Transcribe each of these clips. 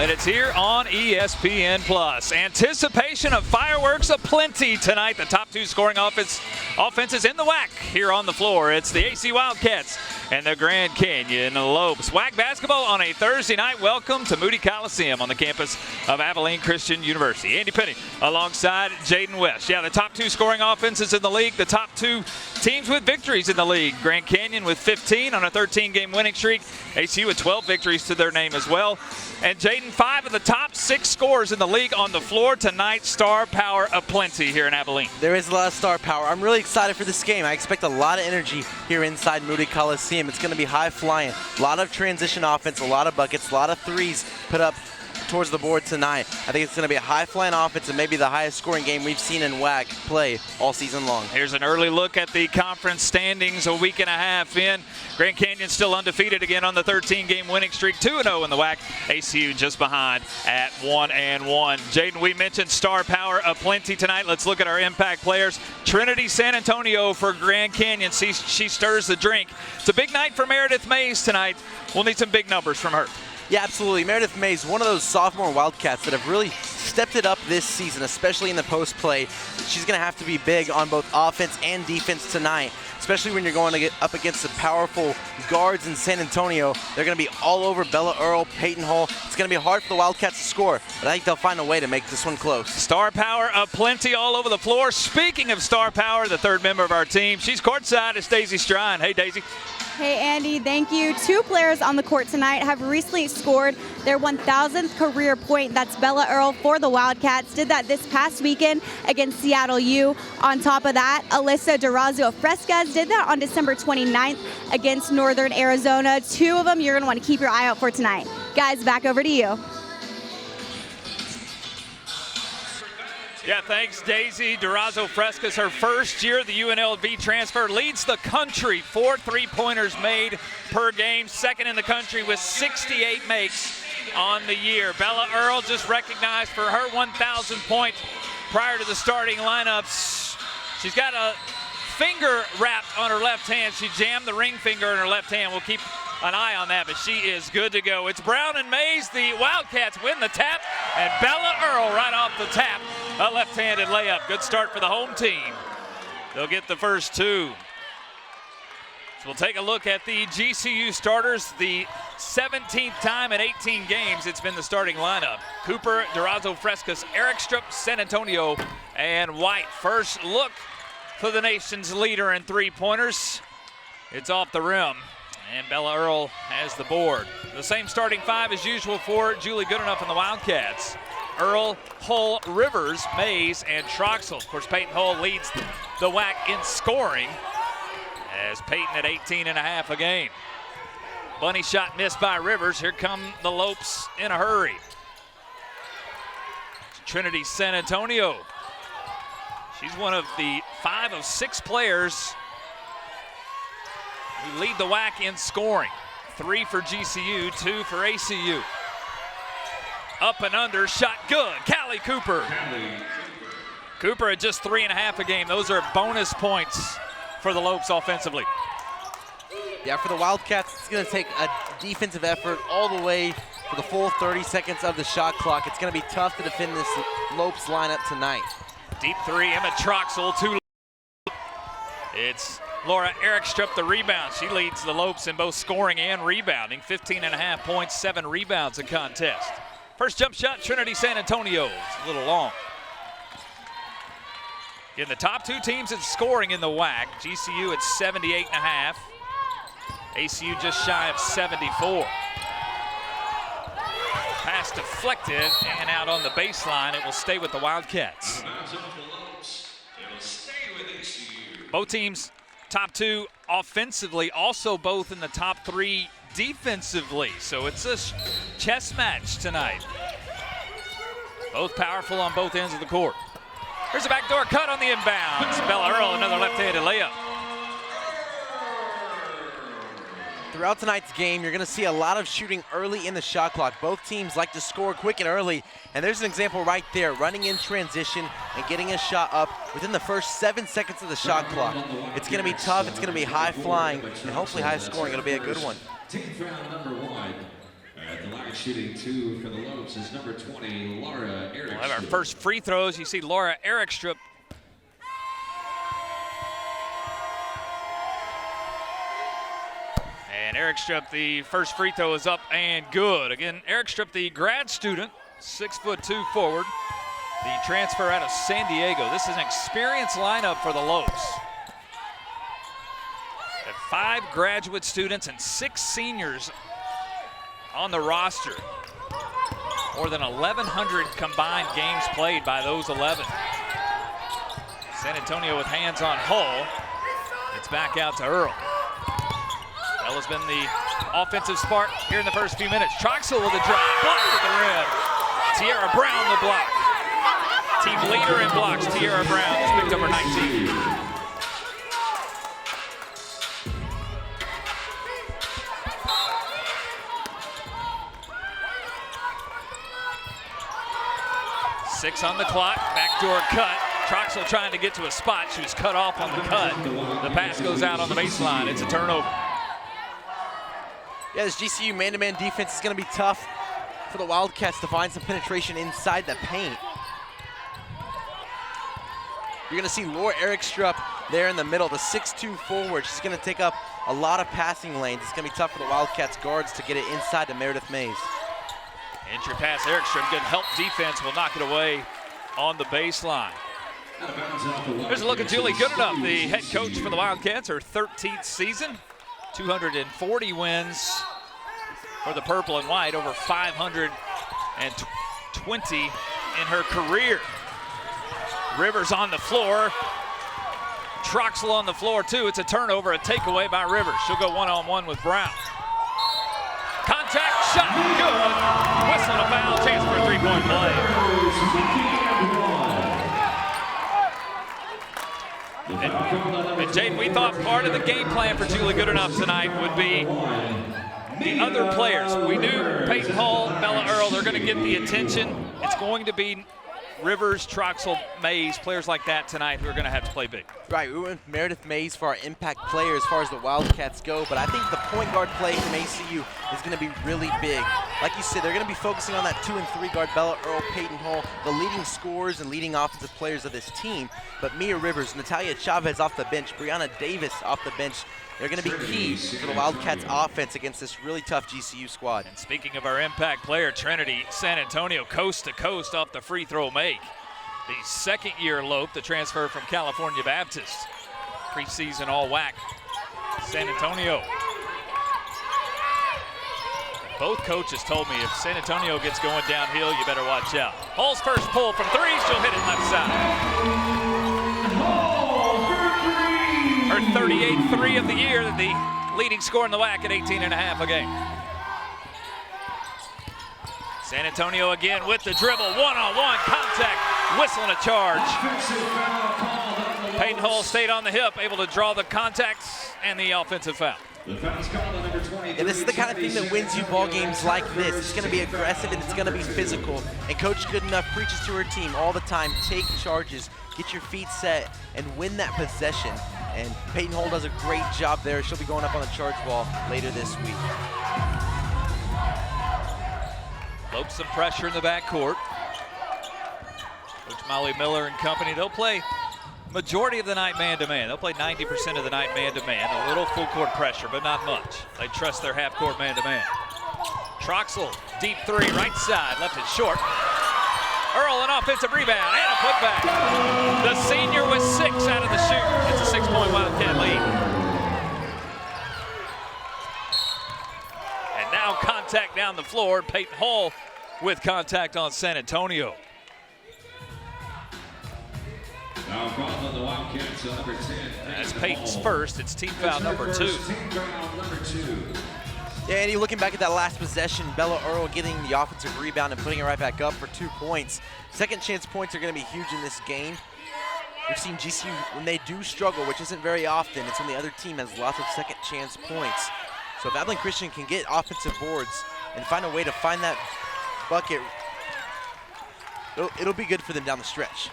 and it's here on ESPN+. Anticipation of fireworks aplenty tonight. The top two scoring offenses in the WAC here on the floor. It's the AC Wildcats and the Grand Canyon Lopes. WAC basketball on a Thursday night. Welcome to Moody Coliseum on the campus of Abilene Christian University. Andy Penny alongside Jaden West. Yeah, the top two scoring offenses in the league. The top two teams with victories in the league. Grand Canyon with 15 on a 13-game winning streak. ACU with 12 victories to their name as well. And Jaden, 5 of the top 6 scorers in the league on the floor tonight. Star power aplenty here in Abilene. There is a lot of star power. I'm really excited for this game. I expect a lot of energy here inside Moody Coliseum. It's going to be high flying. A lot of transition offense, a lot of buckets, a lot of threes put up towards the board tonight. I think it's going to be a high-flying offense and maybe the highest scoring game we've seen in WAC play all season long. Here's an early look at the conference standings a week and a half in. Grand Canyon still undefeated again on the 13-game winning streak, 2-0 in the WAC. ACU just behind at 1-1. Jaden, we mentioned star power aplenty tonight. Let's look at our impact players. Trinity San Antonio for Grand Canyon. She stirs the drink. It's a big night for Meredith Mays tonight. We'll need some big numbers from her. Yeah, absolutely. Meredith Mays, one of those sophomore Wildcats that have really stepped it up this season, especially in the post play. She's going to have to be big on both offense and defense tonight, especially when you're going to get up against the powerful guards in San Antonio. They're going to be all over Bella Earl, Peyton Hall. It's going to be hard for the Wildcats to score, but I think they'll find a way to make this one close. Star power aplenty all over the floor. Speaking of star power, the third member of our team, she's courtside. It's Daisy Strine. Hey, Daisy. Hey, Andy, thank you. 2 players on the court tonight have recently scored their 1,000th career point. That's Bella Earl for the Wildcats. Did that this past weekend against Seattle U. On top of that, Alyssa Durazo Fresquez did that on December 29th against Northern Arizona. 2 of them you're going to want to keep your eye out for tonight. Guys, back over to you. Yeah, thanks, Daisy. Durazo Fresquez, her first year, the UNLV transfer, leads the country. 4 3-pointers made per game. Second in the country with 68 makes on the year. Bella Earl just recognized for her 1,000 point prior to the starting lineups. She's got a finger wrapped on her left hand. She jammed the ring finger in her left hand. We'll keep an eye on that, but she is good to go. It's Brown and Mays. The Wildcats win the tap, and Bella Earl right off the tap. A left-handed layup. Good start for the home team. They'll get the first 2. So we'll take a look at the GCU starters. The 17th time in 18 games it's been the starting lineup. Cooper, Durazo Fresquez, Erikstrup, San Antonio, and White. First look for the nation's leader in 3-pointers. It's off the rim, and Bella Earl has the board. The same starting 5 as usual for Julie Goodenough and the Wildcats. Earl, Hull, Rivers, Mays, and Troxel. Of course, Peyton Hull leads the WAC in scoring as Peyton at 18.5 a game. Bunny shot missed by Rivers. Here come the Lopes in a hurry. Trinity San Antonio. She's one of the 5 of 6 players who lead the WAC in scoring. 3 for GCU, 2 for ACU. Up and under, shot good. Callie Cooper. Cooper at just 3.5 a game. Those are bonus points for the Lopes offensively. Yeah, for the Wildcats, it's going to take a defensive effort all the way for the full 30 seconds of the shot clock. It's going to be tough to defend this Lopes lineup tonight. Deep 3, Emma Troxel, 2. It's Laura Erikstrup, the rebound. She leads the Lopes in both scoring and rebounding. 15.5 points, 7 rebounds a contest. First jump shot, Trinity San Antonio. It's a little long. In the top 2 teams in scoring in the WAC, GCU at 78.5. ACU just shy of 74. Pass deflected and out on the baseline. It will stay with the Wildcats. Both teams top 2 offensively, also both in the top 3 defensively. So it's a chess match tonight. Both powerful on both ends of the court. Here's a backdoor cut on the inbounds. Bella Earl, another left-handed layup. Throughout tonight's game, you're going to see a lot of shooting early in the shot clock. Both teams like to score quick and early, and there's an example right there, running in transition and getting a shot up within the first 7 seconds of the shot clock. It's going to be tough, it's going to be high flying, and hopefully high scoring. It'll be a good one. The line shooting 2 for the Lopes is number 20, Laura Erickstrup. We'll have our first free throws. You see Laura Erickstrup. And Erickstrup, the first free throw is up and good. Again, Erickstrup, the grad student, 6'2" forward. The transfer out of San Diego. This is an experienced lineup for the Lopes. 5 graduate students and 6 seniors on the roster. More than 1,100 combined games played by those 11. San Antonio with hands on Hull. It's back out to Earl. Bella's been the offensive spark here in the first few minutes. Troxel with a drive, blocked at the rim. Tiara Brown the block. Team leader in blocks, Tiara Brown, just picked up her 19. Six on the clock, backdoor cut. Troxel trying to get to a spot. She was cut off on the cut. The pass goes out on the baseline. It's a turnover. Yeah, this GCU man-to-man defense is going to be tough for the Wildcats to find some penetration inside the paint. You're going to see Laura Erickstrup there in the middle, the 6'2" forward. She's going to take up a lot of passing lanes. It's going to be tough for the Wildcats guards to get it inside to Meredith Mays. Entry pass, Erickstrup, good help defense, will knock it away on the baseline. Here's a look at Julie Goodenup, the head coach for the Wildcats, her 13th season. 240 wins for the purple and white, over 520 in her career. Rivers on the floor. Troxel on the floor too. It's a turnover, a takeaway by Rivers. She'll go one-on-one with Brown. Contact shot, good. Whistle and a foul, chance for a three-point play. And Jaden, we thought part of the game plan for Julie Goodenup tonight would be the other players. We knew Peyton Hull, Bella Earl, they're going to get the attention. It's going to be Rivers, Troxel, Mays, players like that tonight who are going to have to play big. Right, we went with Meredith Mays for our impact player as far as the Wildcats go, but I think the point guard play from ACU is going to be really big. Like you said, they're going to be focusing on that 2 and 3 guard, Bella Earl, Peyton Hull, the leading scorers and leading offensive players of this team. But Mia Rivers, Natalia Chavez off the bench, Brianna Davis off the bench, they're going to be key for the Wildcats offense against this really tough GCU squad. And speaking of our impact player, Trinity San Antonio, coast to coast off the free throw make. The second-year Lope, the transfer from California Baptist. Preseason all-WAC, San Antonio. Both coaches told me if San Antonio gets going downhill, you better watch out. Hull's first pull from 3, she'll hit it left side. Her 38th 3 of the year, the leading scorer in the WAC at 18.5 a game. San Antonio again with the dribble, one-on-one contact, whistle and a charge. Peyton Hull stayed on the hip, able to draw the contacts and the offensive foul. And this is the kind of thing that wins you ball games like this. It's going to be aggressive and it's going to be physical. And Coach Goodenup preaches to her team all the time, take charges, get your feet set, and win that possession. And Peyton Hull does a great job there. She'll be going up on the charge ball later this week. Lope some pressure in the backcourt. Coach Molly Miller and company, they'll play majority of the night man-to-man. They'll play 90% of the night man-to-man. A little full-court pressure, but not much. They trust their half-court man-to-man. Troxel, deep 3, right side, left it short. Earl, an offensive rebound and a putback. The senior with 6 out of the shoot. It's a 6-point Wildcat lead. And now contact down the floor. Peyton Hull with contact on San Antonio. Now foul on the Wildcats, number 10. That's Peyton's first. It's team foul number 2. Team foul number 2. Yeah, Andy, looking back at that last possession, Bella Earl getting the offensive rebound and putting it right back up for 2 points. Second chance points are going to be huge in this game. We've seen GCU, when they do struggle, which isn't very often, it's when the other team has lots of second chance points. So if Abilene Christian can get offensive boards and find a way to find that bucket, it'll be good for them down the stretch.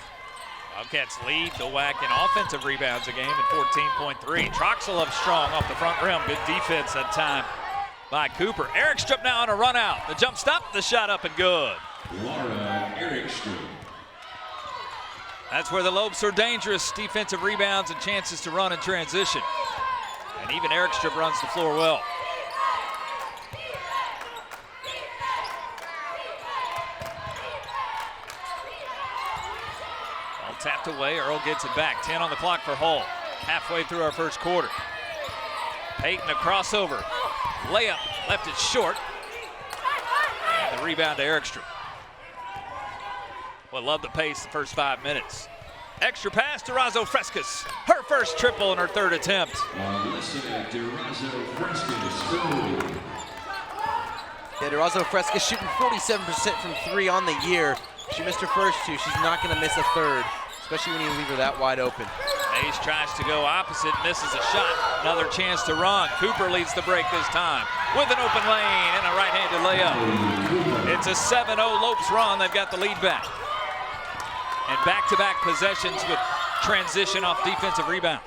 Wildcats lead the WAC in offensive rebounds a game at 14.3. Troxel up strong off the front rim. Good defense that time by Cooper. Erikstrup now on a run out. The jump stop, the shot up and good. Laura Erikstrup. That's where the Lopes are dangerous. Defensive rebounds and chances to run in transition. And even Erikstrup runs the floor well. All tapped away, Earl gets it back. 10 on the clock for Hull. Halfway through our first quarter. Payton a crossover. Layup, left it short. And the rebound to Erikstrup. Well, love the pace the first 5 minutes. Extra pass to Durazo Frescas. Her first triple in her third attempt. Yeah, Durazo Frescas shooting 47% from 3 on the year. She missed her first 2. She's not going to miss a third, especially when you leave her that wide open. Mays tries to go opposite, misses a shot. Another chance to run. Cooper leads the break this time with an open lane and a right-handed layup. It's a 7-0 Lopes run. They've got the lead back. And back-to-back possessions with transition off defensive rebounds.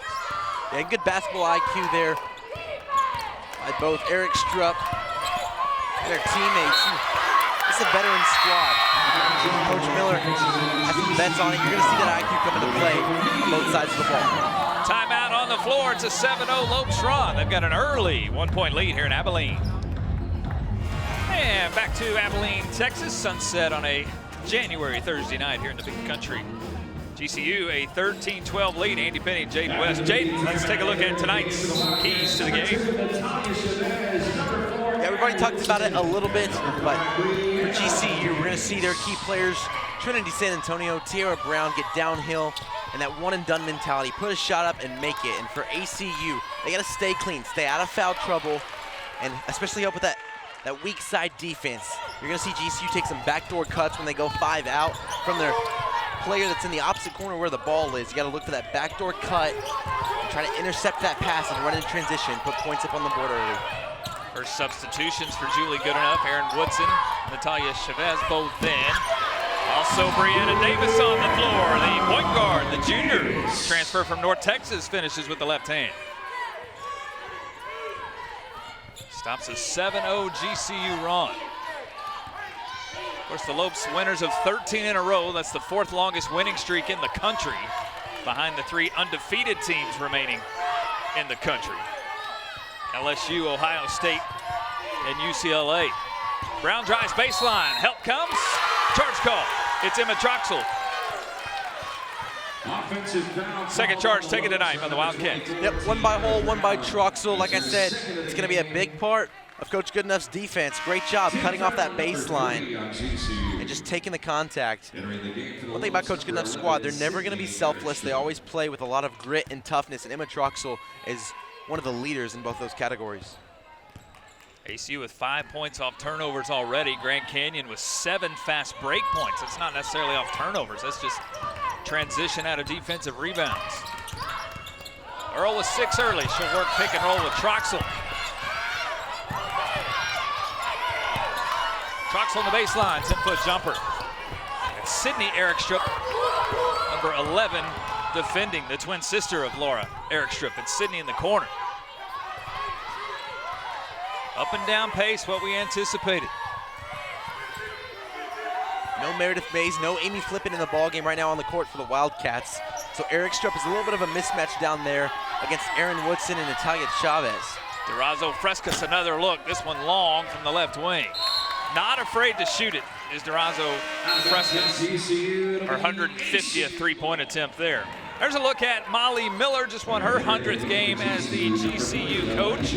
Yeah, good basketball IQ there by both Erikstrup and their teammates. This is a veteran squad. Coach Miller has some bets on it. You're going to see that IQ come into play on both sides of the ball. Timeout on the floor. It's a 7-0 Lopes run. They've got an early 1-point lead here in Abilene. And back to Abilene, Texas. Sunset on a January Thursday night here in the Big Country. GCU a 13-12 lead. Andy Penny and Jaden West. Jaden, let's take a look at tonight's keys to the game. Yeah, we've already talked about it a little bit, but for GCU, we're going to see their key players, Trinity San Antonio, Tiara Brown, get downhill and that one-and-done mentality. Put a shot up and make it. And for ACU, they got to stay clean, stay out of foul trouble, and especially help with that weak side defense. You're going to see GCU take some backdoor cuts when they go 5 out from their player that's in the opposite corner where the ball is. You got to look for that backdoor cut and try to intercept that pass and run in transition, put points up on the board early. First substitutions for Julie Goodenough. Erin Woodson, Natalia Chavez both in. Also Brianna Davis on the floor. The point guard, the junior, transfer from North Texas, finishes with the left hand. Stops a 7-0 GCU run. Of course, the Lopes winners of 13 in a row. That's the 4th longest winning streak in the country, behind the 3 undefeated teams remaining in the country. LSU, Ohio State, and UCLA. Brown drives baseline. Help comes. Charge call. It's Emma Troxel. Second charge taken tonight by the Wildcats. Yep, 1 by Hull, 1 by Troxel. Like I said, it's going to be a big part of Coach Goodenough's defense. Great job cutting off that baseline and just taking the contact. One thing about Coach Goodenough's squad, they're never going to be selfless. They always play with a lot of grit and toughness, and Emma Troxel is one of the leaders in both those categories. ACU with 5 points off turnovers already. Grand Canyon with 7 fast break points. That's not necessarily off turnovers. That's just transition out of defensive rebounds. Earl with 6 early. She'll work pick and roll with Troxel. Troxel on the baseline, 10-foot jumper. And Sydney Erikstrup, number 11, defending, the twin sister of Laura Erikstrup, and Sydney in the corner. Up and down pace, what we anticipated. No Meredith Mays, no Amy Flippin in the ballgame right now on the court for the Wildcats. So Erikstrup is a little bit of a mismatch down there against Erin Woodson and Natalia Chavez. Durazo Frescas, another look. This one long from the left wing. Not afraid to shoot it is Durazo Frescas. Her 150th three-point attempt there. There's a look at Molly Miller, just won her 100th game as the GCU coach.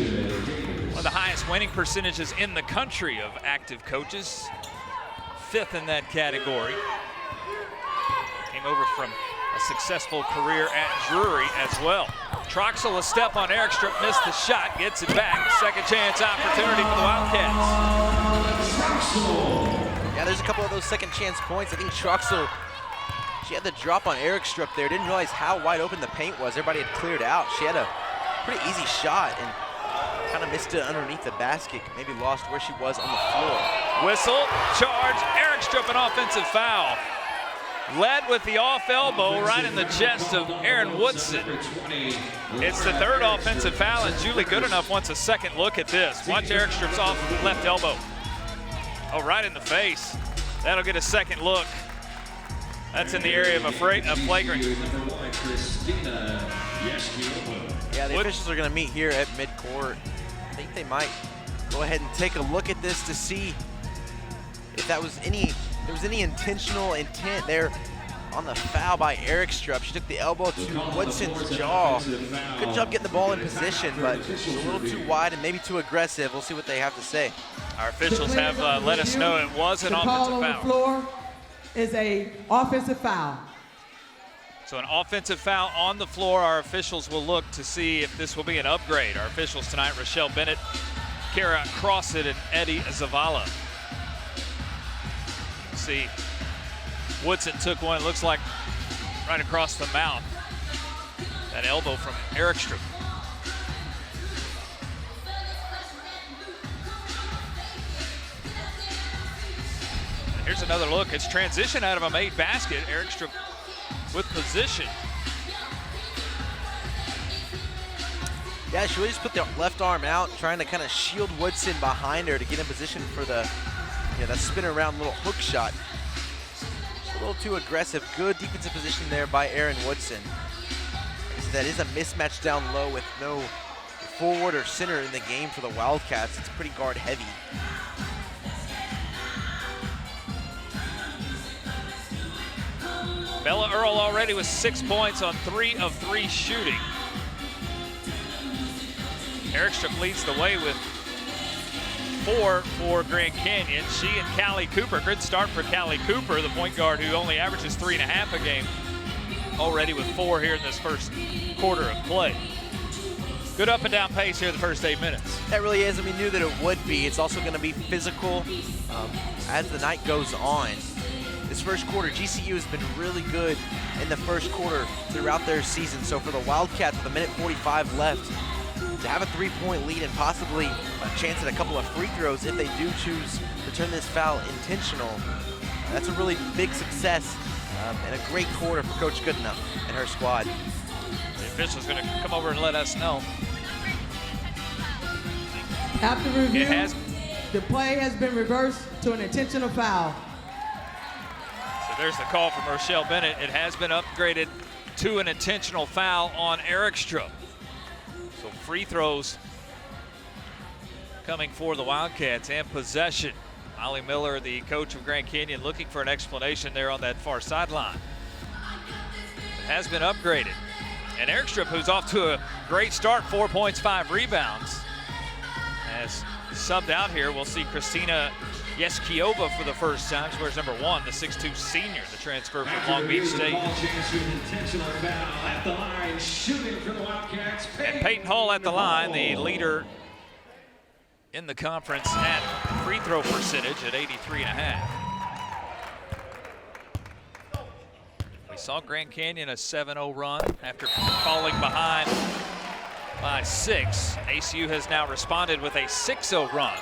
One of the highest winning percentages in the country of active coaches. 5th in that category. Came over from a successful career at Drury as well. Troxel a step on Erikstrup, missed the shot, gets it back. Second chance opportunity for the Wildcats. Yeah, there's a couple of those second chance points. I think Troxel, she had the drop on Erikstrup there. Didn't realize how wide open the paint was. Everybody had cleared out. She had a pretty easy shot and kind of missed it underneath the basket. Maybe lost where she was on the floor. Whistle, charge, Erikstrup an offensive foul. Led with the off elbow right in the chest of Aaron Woodson. It's the third offensive foul, and Julie Goodenough wants a second look at this. Watch Erikstrup's off left elbow. Oh, right in the face. That'll get a second look. That's in the area of a flagrant. Yeah, the officials are going to meet here at midcourt. I think they might go ahead and take a look at this to see if there was any intentional intent there on the foul by Erikstrup. She took the elbow to Woodson's jaw. Good job getting the ball in position, but a little too wide and maybe too aggressive. We'll see what they have to say. Our officials have let us know it was an offensive foul. The call on foul. the floor is an offensive foul. So an offensive foul on the floor. Our officials will look to see if this will be an upgrade. Our officials tonight, Rochelle Bennett, Kara Crossit, and Eddie Zavala. See, Woodson took one, looks like right across the mouth. That elbow from Erikstrup. Here's another look. It's transition out of a made basket. Erikstrup with position. Yeah, she really just put the left arm out, trying to kind of shield Woodson behind her to get in position for the, that spin around little hook shot. Just a little too aggressive. Good defensive position there by Erin Woodson. So that is a mismatch down low with no forward or center in the game for the Wildcats. It's pretty guard heavy. Bella Earl already with 6 points on 3 of 3 shooting. Erikstrup leads the way with 4 for Grand Canyon. She and Callie Cooper, good start for Callie Cooper, the point guard who only averages 3.5 a game, already with 4 here in this first quarter of play. Good up and down pace here the first 8 minutes. That really is, and we knew that it would be. It's also going to be physical as the night goes on. This first quarter, GCU has been really good in the first quarter throughout their season. So for the Wildcats with 1:45 left, to have a 3-point lead and possibly a chance at a couple of free throws if they do choose to turn this foul intentional, that's a really big success and a great quarter for Coach Goodenough and her squad. The official's going to come over and let us know. After review, It the play has been reversed to an intentional foul. There's the call from Rochelle Bennett. It has been upgraded to an intentional foul on Erikstrup. So free throws coming for the Wildcats and possession. Molly Miller, the coach of Grand Canyon, looking for an explanation there on that far sideline. It has been upgraded. And Erikstrup, who's off to a great start, 4 points, 5 rebounds, has subbed out here. We'll see Christina Yeskiova for the first time. She wears number 1, the 6'2 senior, the transfer from Long Beach State. And Peyton Hall at the line, the leader in the conference at free throw percentage at 83.5. We saw Grand Canyon a 7-0 run after falling behind by 6. ACU has now responded with a 6-0 run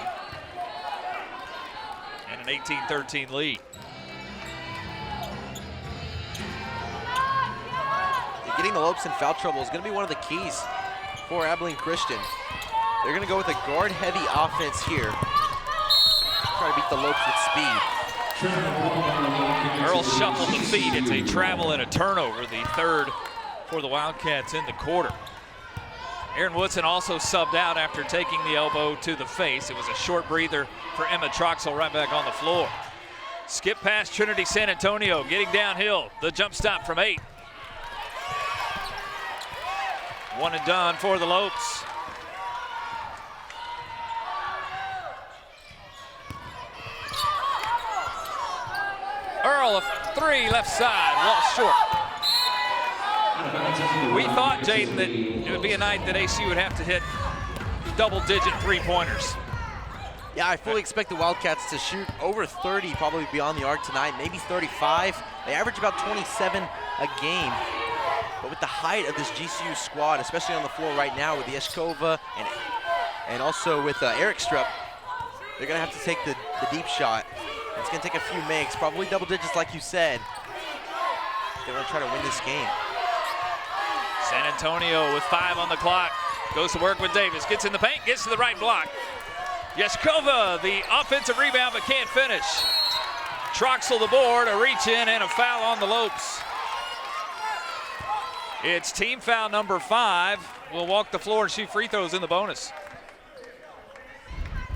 and an 18-13 lead. Getting the Lopes in foul trouble is going to be one of the keys for Abilene Christian. They're going to go with a guard-heavy offense here. Try to beat the Lopes with speed. Earl shuffled the feet. It's a travel and a turnover, the third for the Wildcats in the quarter. Aaron Woodson also subbed out after taking the elbow to the face. It was a short breather for Emma Troxel right back on the floor. Skip past Trinity San Antonio, getting downhill. The jump stop from 8. One and done for the Lopes. Earl, a 3 left side, lost short. We thought, Jaden, that it would be a night that ACU would have to hit double-digit three-pointers. Yeah, I fully expect the Wildcats to shoot over 30, probably beyond the arc tonight, maybe 35. They average about 27 a game. But with the height of this GCU squad, especially on the floor right now with Yeskova and also with Erikstrup, they're going to have to take the deep shot. It's going to take a few makes, probably double digits like you said. They want to try to win this game. San Antonio with 5 on the clock. Goes to work with Davis, gets in the paint, gets to the right block. Yeshkova, the offensive rebound, but can't finish. Troxel the board, a reach in, and a foul on the Lopes. It's team foul number 5. Will walk the floor and shoot free throws in the bonus.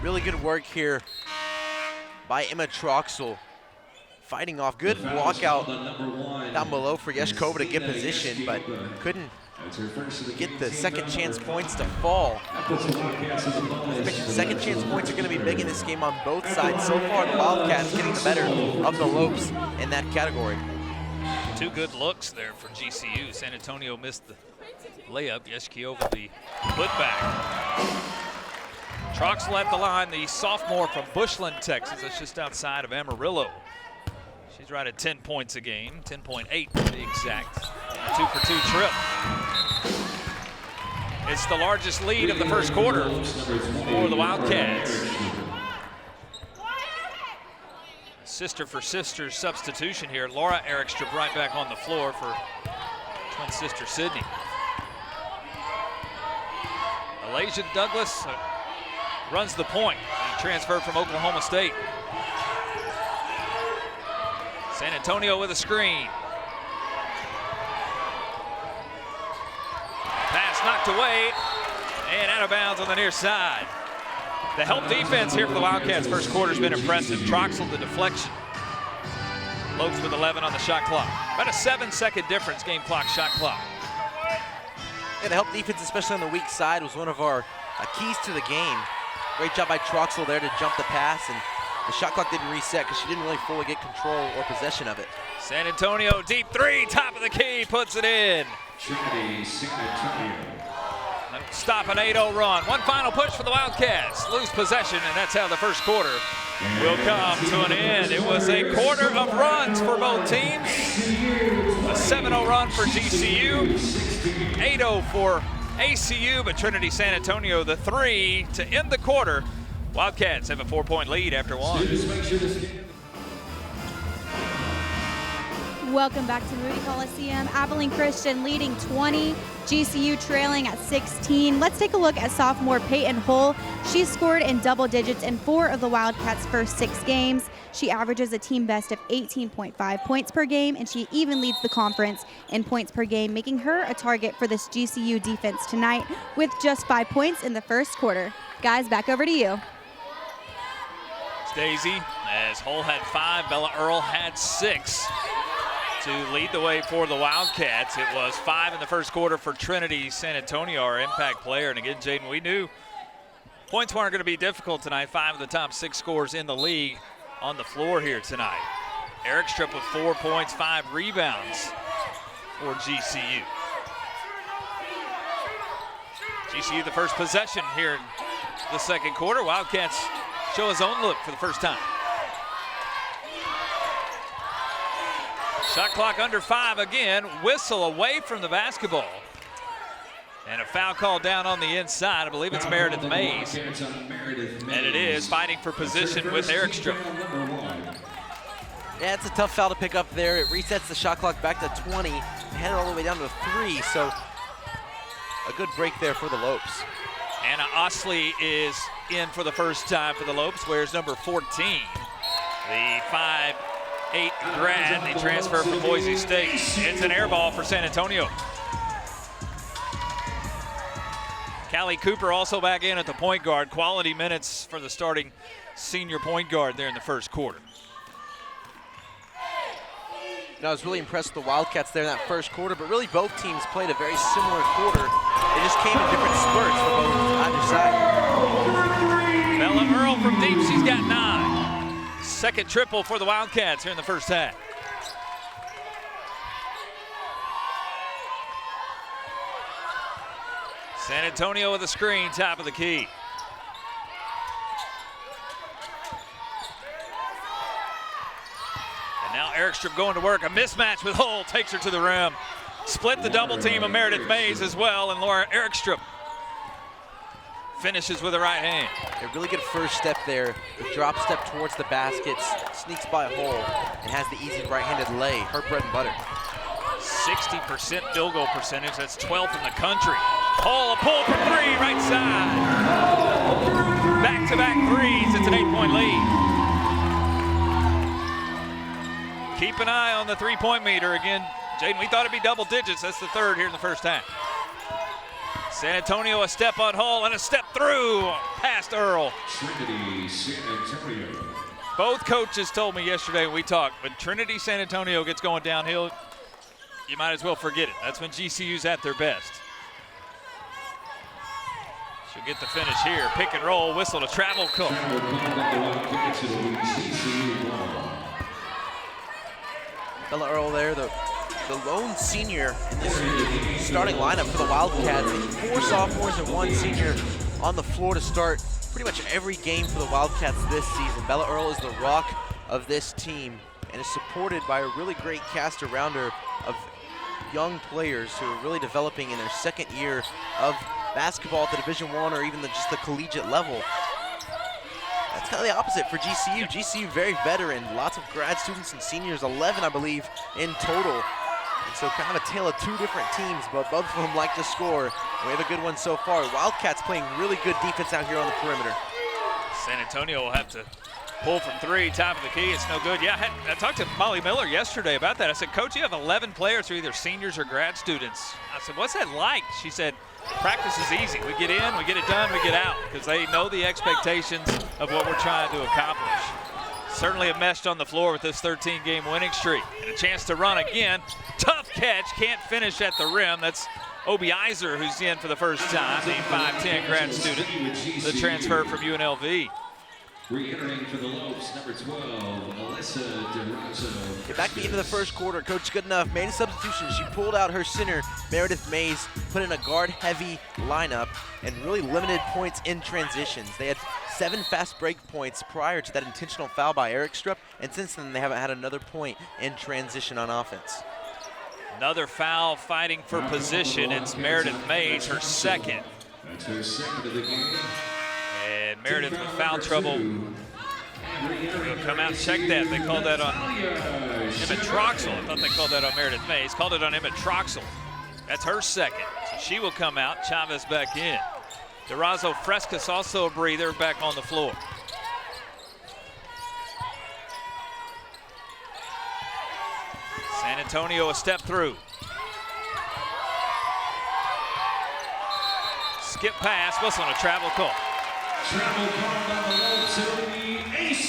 Really good work here by Emma Troxel. Fighting off, good walkout down below for Yeshkova to get position, but couldn't get the second chance points to fall. Second chance points are going to be big in this game on both sides. So far, the Wildcats getting the better of the Lopes in that category. 2 good looks there for GCU. San Antonio missed the layup. Yeshkova the putback. Troxel at the line, the sophomore from Bushland, Texas. That's just outside of Amarillo. She's right at 10 points a game, 10.8 to be exact. 2-for-2 trip. It's the largest lead of the first quarter for the Wildcats. Sister for sister substitution here. Laura Erikstrup right back on the floor for twin sister Sydney. Alasia Douglas runs the point. He transferred from Oklahoma State. San Antonio with a screen. Pass knocked away and out of bounds on the near side. The help defense here for the Wildcats first quarter has been impressive. Troxel the deflection. Lopes with 11 on the shot clock. About a 7-second difference, game clock, shot clock. Yeah, the help defense, especially on the weak side, was one of our keys to the game. Great job by Troxel there to jump the pass, and the shot clock didn't reset because she didn't really fully get control or possession of it. San Antonio, deep 3, top of the key, puts it in. Trinity, San Antonio. Stop an 8-0 run. One final push for the Wildcats. Lose possession, and that's how the first quarter will come to an end. It was a quarter of runs for both teams. A 7-0 run for GCU, 8-0 for ACU, but Trinity San Antonio the 3 to end the quarter. Wildcats have a 4-point lead after 1. Welcome back to Moody Coliseum. Abilene Christian leading 20, GCU trailing at 16. Let's take a look at sophomore Peyton Hull. She scored in double digits in 4 of the Wildcats' first 6 games. She averages a team best of 18.5 points per game, and she even leads the conference in points per game, making her a target for this GCU defense tonight with just 5 points in the first quarter. Guys, back over to you. It's Daisy, as Hull had 5, Bella Earl had 6. To lead the way for the Wildcats. It was 5 in the first quarter for Trinity San Antonio, our impact player. And again, Jaden, we knew points weren't going to be difficult tonight. 5 of the top 6 scorers in the league on the floor here tonight. Erikstrup with 4 points, 5 rebounds for GCU. GCU the first possession here in the second quarter. Wildcats show his own look for the first time. Shot clock under 5 again. Whistle away from the basketball. And a foul call down on the inside. I believe it's Meredith Mays. And it is, fighting for position with Erikstrup. Yeah, it's a tough foul to pick up there. It resets the shot clock back to 20. Headed all the way down to 3, so a good break there for the Lopes. Anna Osley is in for the first time for the Lopes, wears number 14. The 5'8" grad, the transfer from Boise State. It's an air ball for San Antonio. Callie Cooper also back in at the point guard. Quality minutes for the starting senior point guard there in the first quarter. I was really impressed with the Wildcats there in that first quarter, but really both teams played a very similar quarter. They just came in different spurts for both either side. Bella Earl from deep, she's got 9. Second triple for the Wildcats here in the first half. San Antonio with a screen, top of the key. And now Erikstrup going to work. A mismatch with Hull, takes her to the rim. Split the double team of Meredith Mays as well, and Laura Erikstrup finishes with the right hand. A really good first step there. The drop step towards the basket, sneaks by Hull, and has the easy right-handed lay, her bread and butter. 60% field goal percentage. That's 12th in the country. Hall, a pull for three, right side. Back-to-back threes. It's an 8-point lead. Keep an eye on the three-point meter. Again, Jaden, we thought it'd be double digits. That's the third here in the first half. San Antonio, a step on Hall and a step through past Earl. Trinity San Antonio. Both coaches told me yesterday when we talked, when Trinity San Antonio gets going downhill, you might as well forget it. That's when GCU's at their best. She'll get the finish here. Pick and roll, whistle to travel call. Bella Earl there, the lone senior in this starting lineup for the Wildcats. 4 sophomores and 1 senior on the floor to start pretty much every game for the Wildcats this season. Bella Earl is the rock of this team and is supported by a really great cast around her of young players who are really developing in their second year of basketball at the Division I or even just the collegiate level. That's kind of the opposite for GCU. GCU very veteran, lots of grad students and seniors, 11 I believe in total. And so kind of a tale of 2 different teams, but both of them like to score. We have a good one so far. Wildcats playing really good defense out here on the perimeter. San Antonio will have to pull from 3, top of the key. It's no good. Yeah, I talked to Molly Miller yesterday about that. I said, Coach, you have 11 players who are either seniors or grad students. I said, what's that like? She said, practice is easy. We get in, we get it done, we get out, because they know the expectations of what we're trying to accomplish. Certainly have meshed on the floor with this 13-game winning streak. And a chance to run again. Tough catch, can't finish at the rim. That's Obi Iser who's in for the first time, the 5'10" grad student, the transfer from UNLV. Re-entering for the Lopes, number 12, Alyssa DeRosso. Back into the first quarter, Coach Goodenough made a substitution. She pulled out her center, Meredith Mays, put in a guard-heavy lineup and really limited points in transitions. They had 7 fast break points prior to that intentional foul by Eric Strupp, and since then they haven't had another point in transition on offense. Another foul fighting for position. It's Meredith Mays, her second. That's her second of the game. And Meredith with foul trouble. We'll come out and check that. They called that on Emmett Troxel. I thought they called that on Meredith Mays. Called it on Emmett Troxel. That's her second. So she will come out. Chavez back in. DeRosso Frescas also a breather, back on the floor. San Antonio a step through. Skip pass, whistle and a travel call.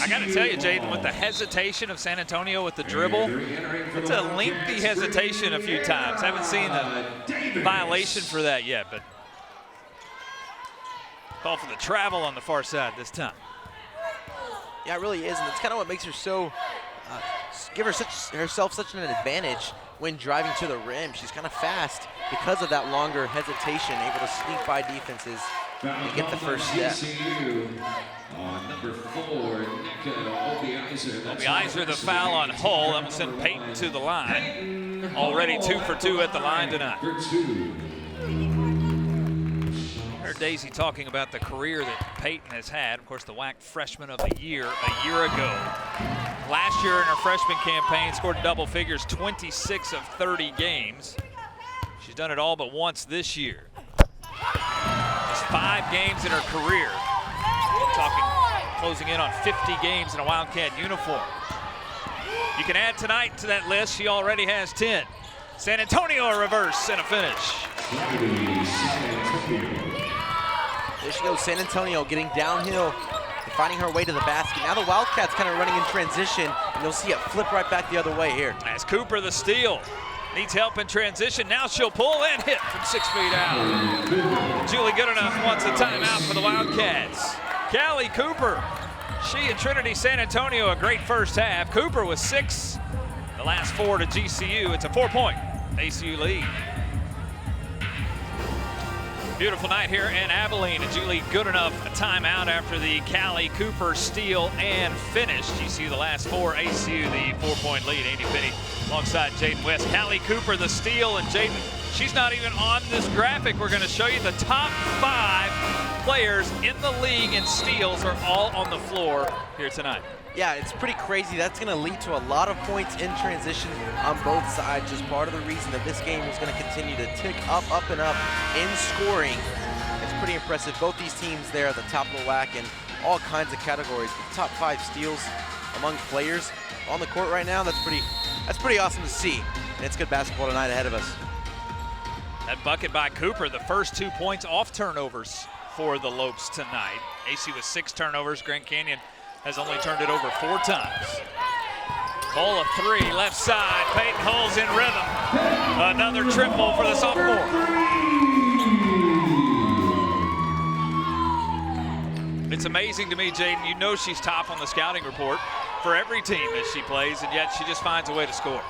I got to tell you, Jaden, with the hesitation of San Antonio with the dribble, it's a lengthy hesitation a few times. Haven't seen the violation for that yet, but call for the travel on the far side this time. Yeah, it really is, and it's kind of what makes her so, give herself such an advantage when driving to the rim. She's kind of fast because of that longer hesitation, able to sneak by defenses and get the first step. Number 4, Obi Iser. Obi Iser, the foul on Hull. That will send Peyton to the line. Already 2 for 2 at the line tonight. Heard Daisy talking about the career that Peyton has had. Of course, the WAC Freshman of the Year a year ago. Last year in her freshman campaign, scored double figures 26 of 30 games. She's done it all but once this year. Just 5 games in her career. We're talking closing in on 50 games in a Wildcat uniform. You can add tonight to that list. She already has 10. San Antonio a reverse and a finish. There she goes, San Antonio getting downhill and finding her way to the basket. Now the Wildcats kind of running in transition, and you'll see it flip right back the other way here. As Cooper the steal. Needs help in transition. Now she'll pull and hit from 6 feet out. Julie Goodenough wants a timeout for the Wildcats. Callie Cooper, she and Trinity San Antonio a great first half. Cooper with 6, the last 4 to GCU. It's a 4-point ACU lead. Beautiful night here in Abilene, and Julie Goodenough a timeout after the Callie Cooper steal and finish. GCU the last 4, ACU the 4-point lead. Amy Finney alongside Jaden West. Callie Cooper the steal, and Jaden, she's not even on this graphic. We're going to show you the top 5 players in the league in steals are all on the floor here tonight. Yeah, it's pretty crazy. That's going to lead to a lot of points in transition on both sides. Just part of the reason that this game is going to continue to tick up, and up in scoring. It's pretty impressive. Both these teams there at the top of the WAC in all kinds of categories. With top 5 steals among players on the court right now. That's pretty awesome to see. And it's good basketball tonight ahead of us. That bucket by Cooper, the first 2 points off turnovers for the Lopes tonight. AC with 6 turnovers. Grand Canyon has only turned it over 4 times. Cole a 3, left side. Peyton Hull's in rhythm. Another triple for the sophomore. It's amazing to me, Jaden. You know she's top on the scouting report for every team that she plays, and yet she just finds a way to score.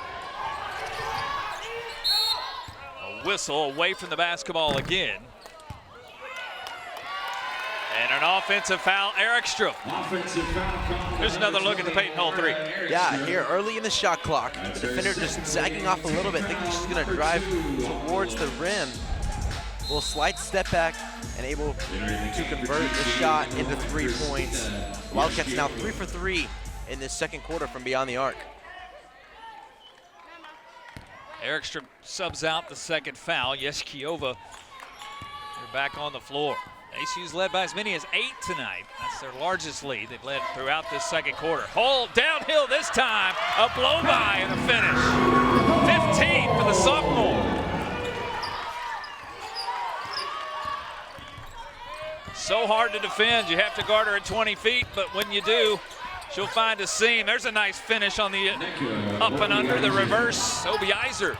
A whistle away from the basketball again. And an offensive foul, Erickstrom. Here's another look at the Peyton Hull 3. Yeah, here early in the shot clock, the defender just sagging off a little bit, thinking she's going to drive towards the rim. A little slight step back and able to convert the shot into 3 points. The Wildcats now 3 for 3 in this second quarter from beyond the arc. Erickstrom subs out the second foul. Yeskiova, they're back on the floor. ACU's led by as many as 8 tonight. That's their largest lead. They've led throughout this second quarter. Hull downhill this time. A blow by and a finish. 15 for the sophomore. So hard to defend. You have to guard her at 20 feet, but when you do, she'll find a seam. There's a nice finish on the up and under the reverse. Obiizer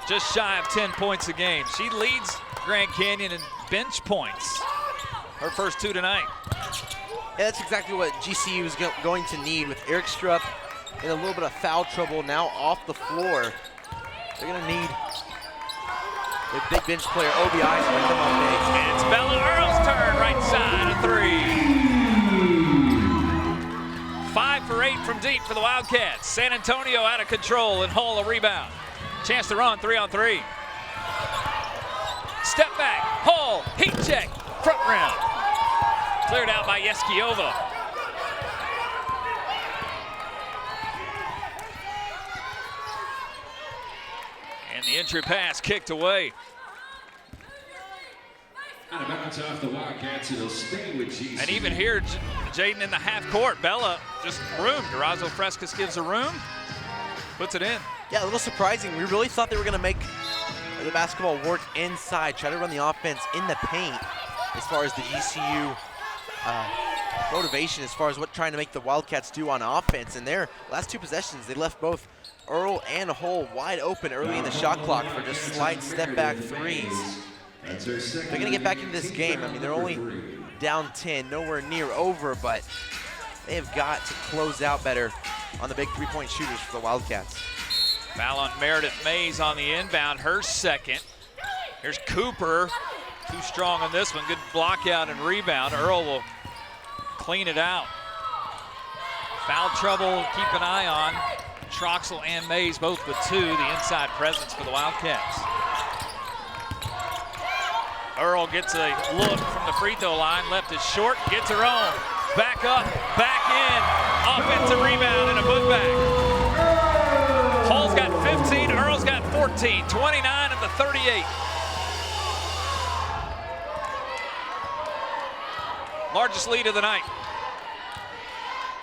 just shy of 10 points a game. She leads Grand Canyon in bench points. Her first 2 tonight. Yeah, that's exactly what GCU is going to need with Eric Strupp in a little bit of foul trouble now off the floor. They're going to need the big bench player, Obiizer, to come on base. And it's Bella Earl's turn, right side, a 3. 5 for 8 from deep for the Wildcats. San Antonio out of control and Hull a rebound. Chance to run 3-on-3. Step back, Hull, heat check, front round. Cleared out by Yeskiova. And the entry pass kicked away. Out of bounds off the Wildcats, it'll stay with GCU. And even here, Jaden in the half court, Bella just room. Durazo Frescas gives a room, puts it in. Yeah, a little surprising. We really thought they were going to make the basketball work inside, try to run the offense in the paint as far as the GCU motivation, as far as what trying to make the Wildcats do on offense. And their last 2 possessions, they left both Earl and Hull wide open early in the shot clock for just slight step back 3s. They're going to get back into this game. I mean, they're only down 10, nowhere near over, but they have got to close out better on the big 3-point shooters for the Wildcats. Foul on Meredith Mays on the inbound, her second. Here's Cooper, too strong on this one. Good block out and rebound. Earl will clean it out. Foul trouble, keep an eye on. Troxel and Mays both with 2, the inside presence for the Wildcats. Earl gets a look from the free throw line, left is short, gets her own. Back up, back in, offensive rebound and a putback. Hull's got 15, Earl's got 14, 29 of the 38. Largest lead of the night.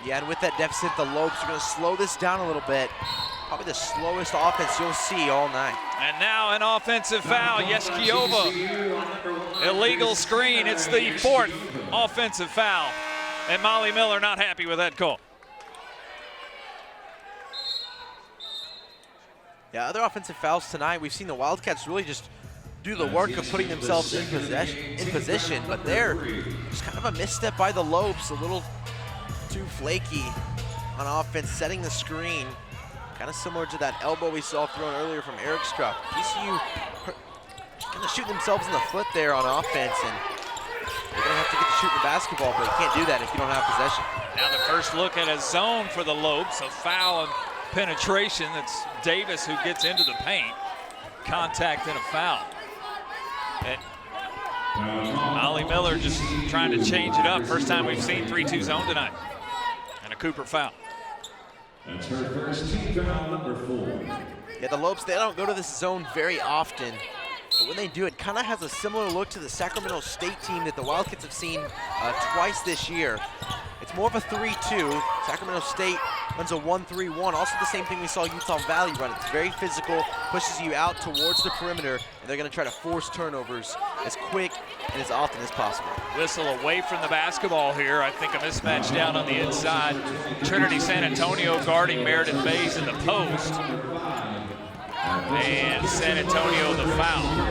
Yeah, and with that deficit, the Lopes are going to slow this down a little bit. Probably the slowest offense you'll see all night. And now an offensive foul, Yeskiova. Illegal screen, it's the 4th offensive foul. And Molly Miller not happy with that call. Yeah, other offensive fouls tonight. We've seen the Wildcats really just do the work of putting themselves in position, but they're just kind of a misstep by the Lopes, a little too flaky on offense, setting the screen. Kind of similar to that elbow we saw thrown earlier from Eric Strupp. GCU kind of shooting themselves in the foot there on offense, and they're going to have to get to shooting the basketball, but you can't do that if you don't have possession. Now the first look at a zone for the Lopes, a foul and penetration. That's Davis who gets into the paint. Contact and a foul. And Molly Miller just trying to change it up. First time we've seen 3-2 zone tonight. And a Cooper foul. That's her first team foul, number 4. Yeah, the Lopes, they don't go to this zone very often, but when they do, it kind of has a similar look to the Sacramento State team that the Wildcats have seen twice this year. It's more of a 3-2. Sacramento State runs a 1-3-1. Also the same thing we saw Utah Valley run. It's very physical, pushes you out towards the perimeter, and they're going to try to force turnovers as quick and as often as possible. Whistle away from the basketball here. I think a mismatch down on the inside. Trinity San Antonio guarding Meredith Mays in the post. And San Antonio the foul.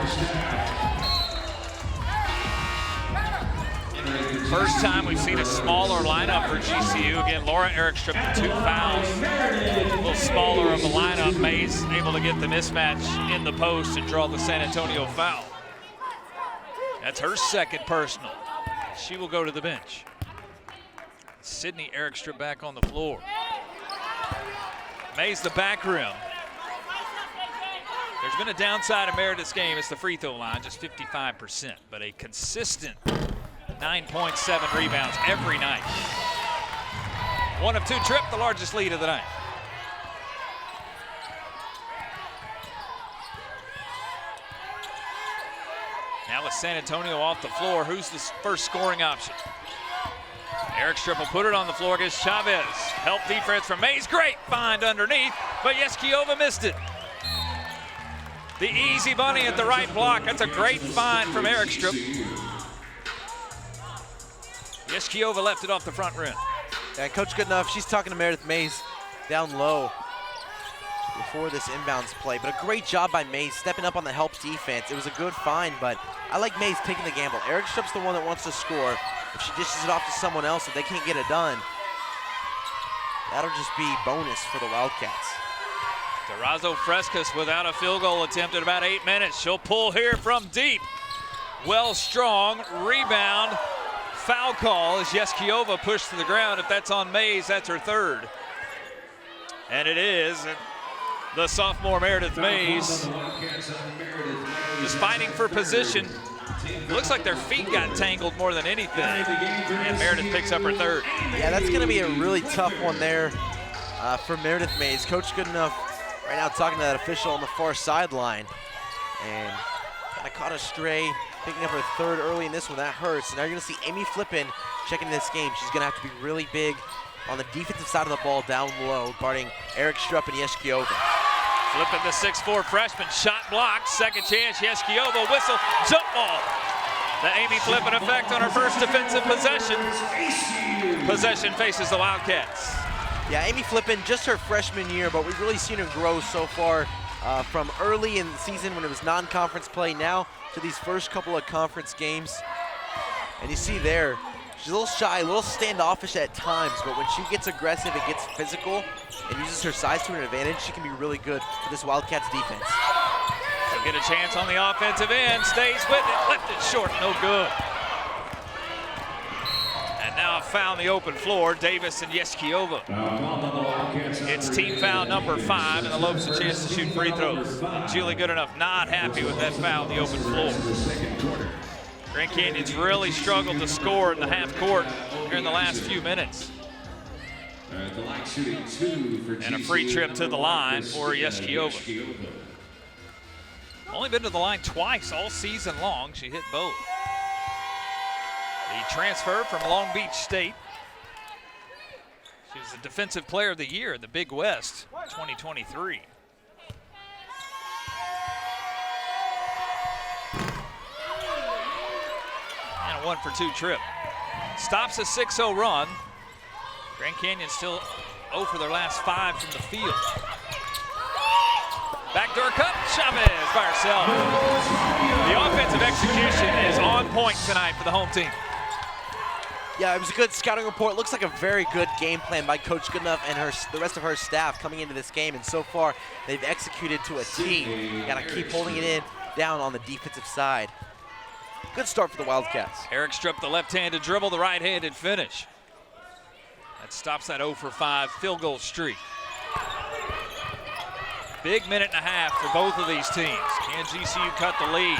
First time we've seen a smaller lineup for GCU. Again, Laura Erikstrup with 2 fouls. A little smaller of a lineup. Mays able to get the mismatch in the post and draw the San Antonio foul. That's her second personal. She will go to the bench. Sydney Erikstrup back on the floor. Mays the back rim. There's been a downside in Meredith's game. It's the free throw line, just 55%, but a consistent 9.7 rebounds every night. 1 of 2 trip, the largest lead of the night. Now with San Antonio off the floor, who's the first scoring option? Erikstrup will put it on the floor against Chavez. Help defense from Mays, great find underneath, but Yeskiova missed it. The easy bunny at the right block. That's a great find from Erikstrup. Yeskiova left it off the front rim. Yeah, Coach Goodenough, she's talking to Meredith Mays down low before this inbounds play, but a great job by Mays stepping up on the help defense. It was a good find, but I like Mays taking the gamble. Erikstrup's the one that wants to score. If she dishes it off to someone else, if they can't get it done, that'll just be bonus for the Wildcats. Durazo Frescas without a field goal attempt at about 8 minutes. She'll pull here from deep. Well strong, rebound, foul call as Yeskiova pushed to the ground. If that's on Mays, that's her third. And it is. The sophomore Meredith Mays is fighting for position. Looks like their feet got tangled more than anything. And Meredith picks up her third. Yeah, that's going to be a really tough one there for Meredith Mays. Coach Goodenough right now talking to that official on the far sideline. And kind of caught a stray, picking up her third early in this one. That hurts. And now you're going to see Amy Flippin checking this game. She's going to have to be really big on the defensive side of the ball down low, guarding Erikstrup and Yeskiova. Flippin, the 6'4" freshman, shot blocked, second chance, Yeskiova, whistle, jump ball. The Amy Flippin effect on her first defensive possession. Possession faces the Wildcats. Yeah, Amy Flippin, just her freshman year, but we've really seen her grow so far from early in the season when it was non-conference play now to these first couple of conference games. And you see there, she's a little shy, a little standoffish at times, but when she gets aggressive and gets physical and uses her size to her advantage, she can be really good for this Wildcats defense. She'll get a chance on the offensive end, stays with it, left it short, no good. And now a foul on the open floor, Davis and Yeskiova. It's team foul number 5, and the Lopes a chance to shoot free throws. And Julie Goodenough not happy with that foul on the open floor. Grand Canyon's really struggled to score in the half court here in the last few minutes. And a free trip to the line for Yeskiova. Only been to the line twice all season long. She hit both. The transfer from Long Beach State. She was the Defensive Player of the Year in the Big West 2023. And a 1-for-2 trip. Stops a 6-0 run. Grand Canyon still 0 for their last 5 from the field. Backdoor cut, Chavez by herself. The offensive execution is on point tonight for the home team. Yeah, it was a good scouting report. Looks like a very good game plan by Coach Goodenough and the rest of her staff coming into this game. And so far, they've executed to a T. You gotta keep holding it in down on the defensive side. Good start for the Wildcats. Erikstrup, the left-handed dribble, the right-handed finish. That stops that 0 for 5 field goal streak. Big minute and a half for both of these teams. Can GCU cut the lead?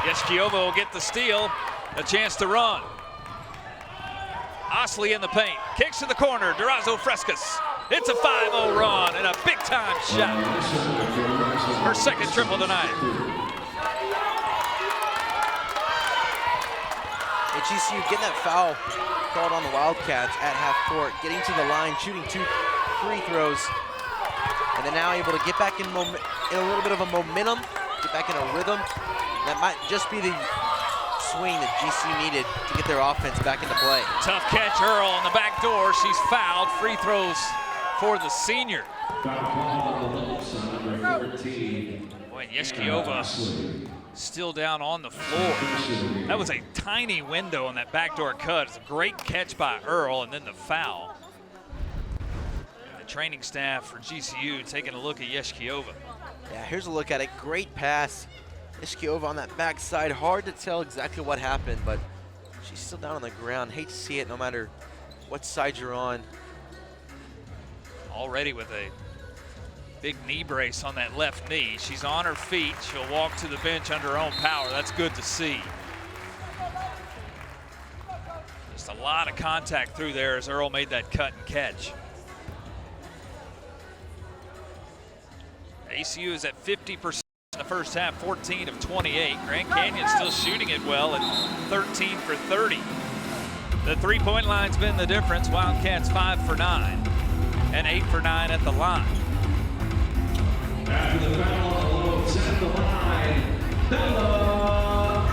Yeskiova will get the steal, a chance to run. Osley in the paint, kicks to the corner, Durazo Frescas. It's a 5-0 run and a big-time shot. Her second triple tonight. And GCU getting that foul called on the Wildcats at half court, getting to the line, shooting 2 free throws, and then now able to get back in a little bit of a momentum, get back in a rhythm. That might just be the swing that GCU needed to get their offense back into play. Tough catch, Earl on the back door. She's fouled. Free throws for the senior. Boy, and Yeshkiova still down on the floor. That was a tiny window on that backdoor cut. It's a great catch by Earl, and then the foul. And the training staff for GCU taking a look at Yeshkiova. Yeah, here's a look at it. Great pass. Yeshkiova on that backside. Hard to tell exactly what happened, but she's still down on the ground. Hate to see it no matter what side you're on. Already with a big knee brace on that left knee. She's on her feet. She'll walk to the bench under her own power. That's good to see. Just a lot of contact through there as Earl made that cut and catch. ACU is at 50% in the first half, 14 of 28. Grand Canyon still shooting it well at 13 for 30. The three-point line's been the difference. Wildcats 5 for 9 and 8 for 9 at the line. After the foul, at the line, Bella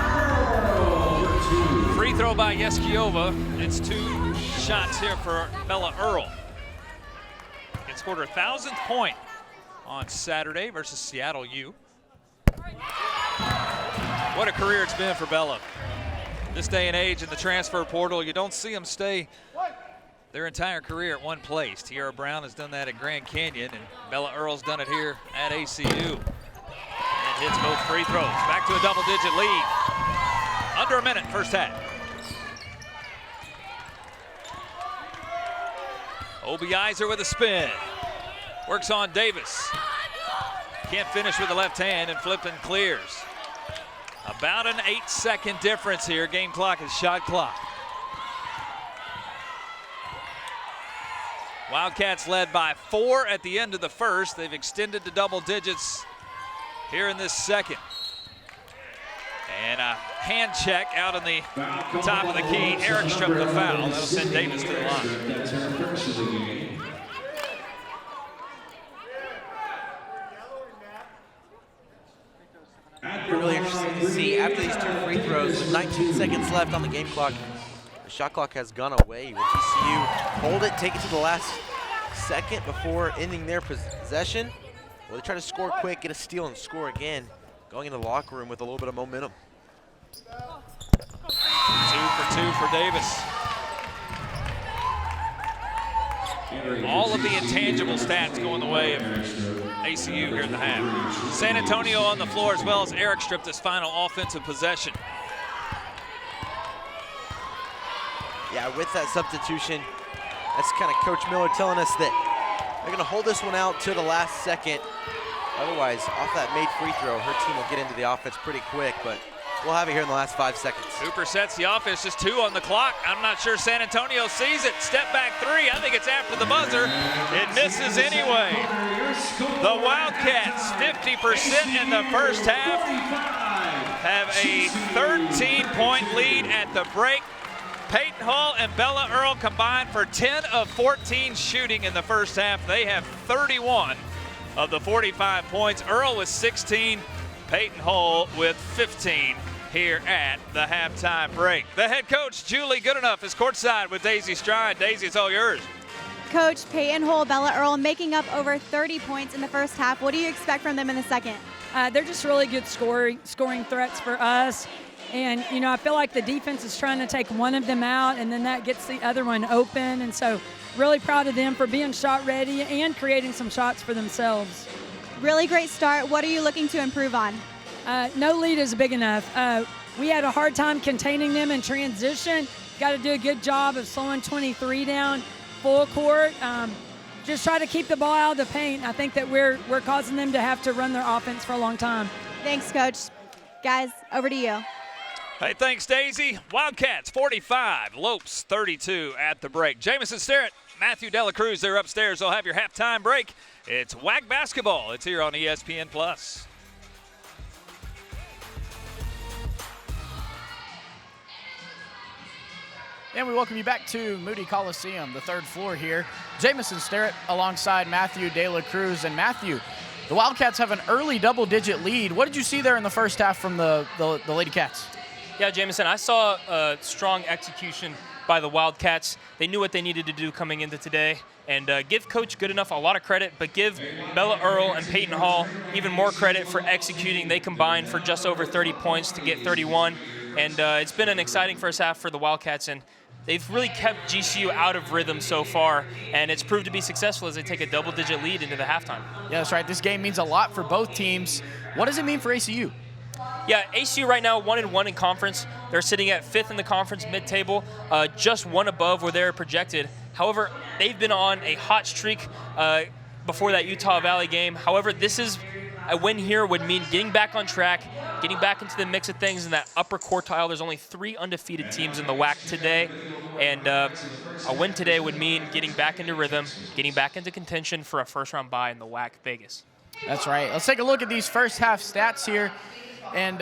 Earl for 2. Free throw by Yeshkiova. It's 2 shots here for Bella Earl. It scored her 1,000th point on Saturday versus Seattle U. What a career it's been for Bella. This day and age in the transfer portal, you don't see them stay their entire career at one place. Tierra Brown has done that at Grand Canyon, and Bella Earl's done it here at ACU. And hits both free throws. Back to a double-digit lead. Under a minute, first half. Obiizer with a spin. Works on Davis. Can't finish with the left hand, and Flippin clears. About an 8-second difference here. Game clock is shot clock. Wildcats led by 4 at the end of the first. They've extended to double digits here in this second. And a hand check out on the top of the key. Eric struck the foul. That'll send Davis to the line. That's her first of the game. Really interesting to see after these 2 free throws, 19 seconds left on the game clock. The shot clock has gone away. Will GCU hold it, take it to the last second before ending their possession? Will they try to score quick, get a steal, and score again, going into the locker room with a little bit of momentum? 2 for 2 for Davis. All of the intangible stats going the way of ACU here in the half. San Antonio on the floor as well as Eric stripped his final offensive possession. Yeah, with that substitution, that's kind of Coach Miller telling us that they're going to hold this one out to the last second. Otherwise, off that made free throw, her team will get into the offense pretty quick, but we'll have it here in the last 5 seconds. Cooper sets the offense, just 2 on the clock. I'm not sure San Antonio sees it. Step back 3, I think it's after the buzzer. It misses anyway. The Wildcats, 50% in the first half, have a 13-point lead at the break. Peyton Hall and Bella Earl combined for 10 of 14 shooting in the first half. They have 31 of the 45 points. Earl with 16, Peyton Hall with 15 here at the halftime break. The head coach, Julie Goodenough, is courtside with Daisy Stride. Daisy, it's all yours. Coach, Peyton Hall, Bella Earl making up over 30 points in the first half. What do you expect from them in the second? They're just really good scoring threats for us. And, you know, I feel like the defense is trying to take one of them out, and then that gets the other one open. And so really proud of them for being shot ready and creating some shots for themselves. Really great start. What are you looking to improve on? No lead is big enough. We had a hard time containing them in transition. Got to do a good job of slowing 23 down full court. Just try to keep the ball out of the paint. I think that we're causing them to have to run their offense for a long time. Thanks, Coach. Guys, over to you. Hey, thanks, Daisy. Wildcats 45, Lopes 32 at the break. Jamison Sterrett, Matthew Dela Cruz, they're upstairs. They'll have your halftime break. It's WAC basketball. It's here on ESPN+. And we welcome you back to Moody Coliseum, the third floor here. Jamison Sterrett alongside Matthew Dela Cruz. And Matthew, the Wildcats have an early double-digit lead. What did you see there in the first half from the Lady Cats? Yeah, Jamison, I saw a strong execution by the Wildcats. They knew what they needed to do coming into today. And give Coach Goodenough a lot of credit, but give Bella Earl and Peyton Hall even more credit for executing. They combined for just over 30 points to get 31. And it's been an exciting first half for the Wildcats. And they've really kept GCU out of rhythm so far, and it's proved to be successful as they take a double-digit lead into the halftime. Yeah, that's right. This game means a lot for both teams. What does it mean for ACU? Yeah, ACU right now 1-1 in conference. They're sitting at 5th in the conference mid-table, just one above where they're projected. However, they've been on a hot streak before that Utah Valley game. However, this is a win here would mean getting back on track, getting back into the mix of things in that upper quartile. There's only 3 undefeated teams in the WAC today, and a win today would mean getting back into rhythm, getting back into contention for a first-round bye in the WAC Vegas. That's right. Let's take a look at these first half stats here. And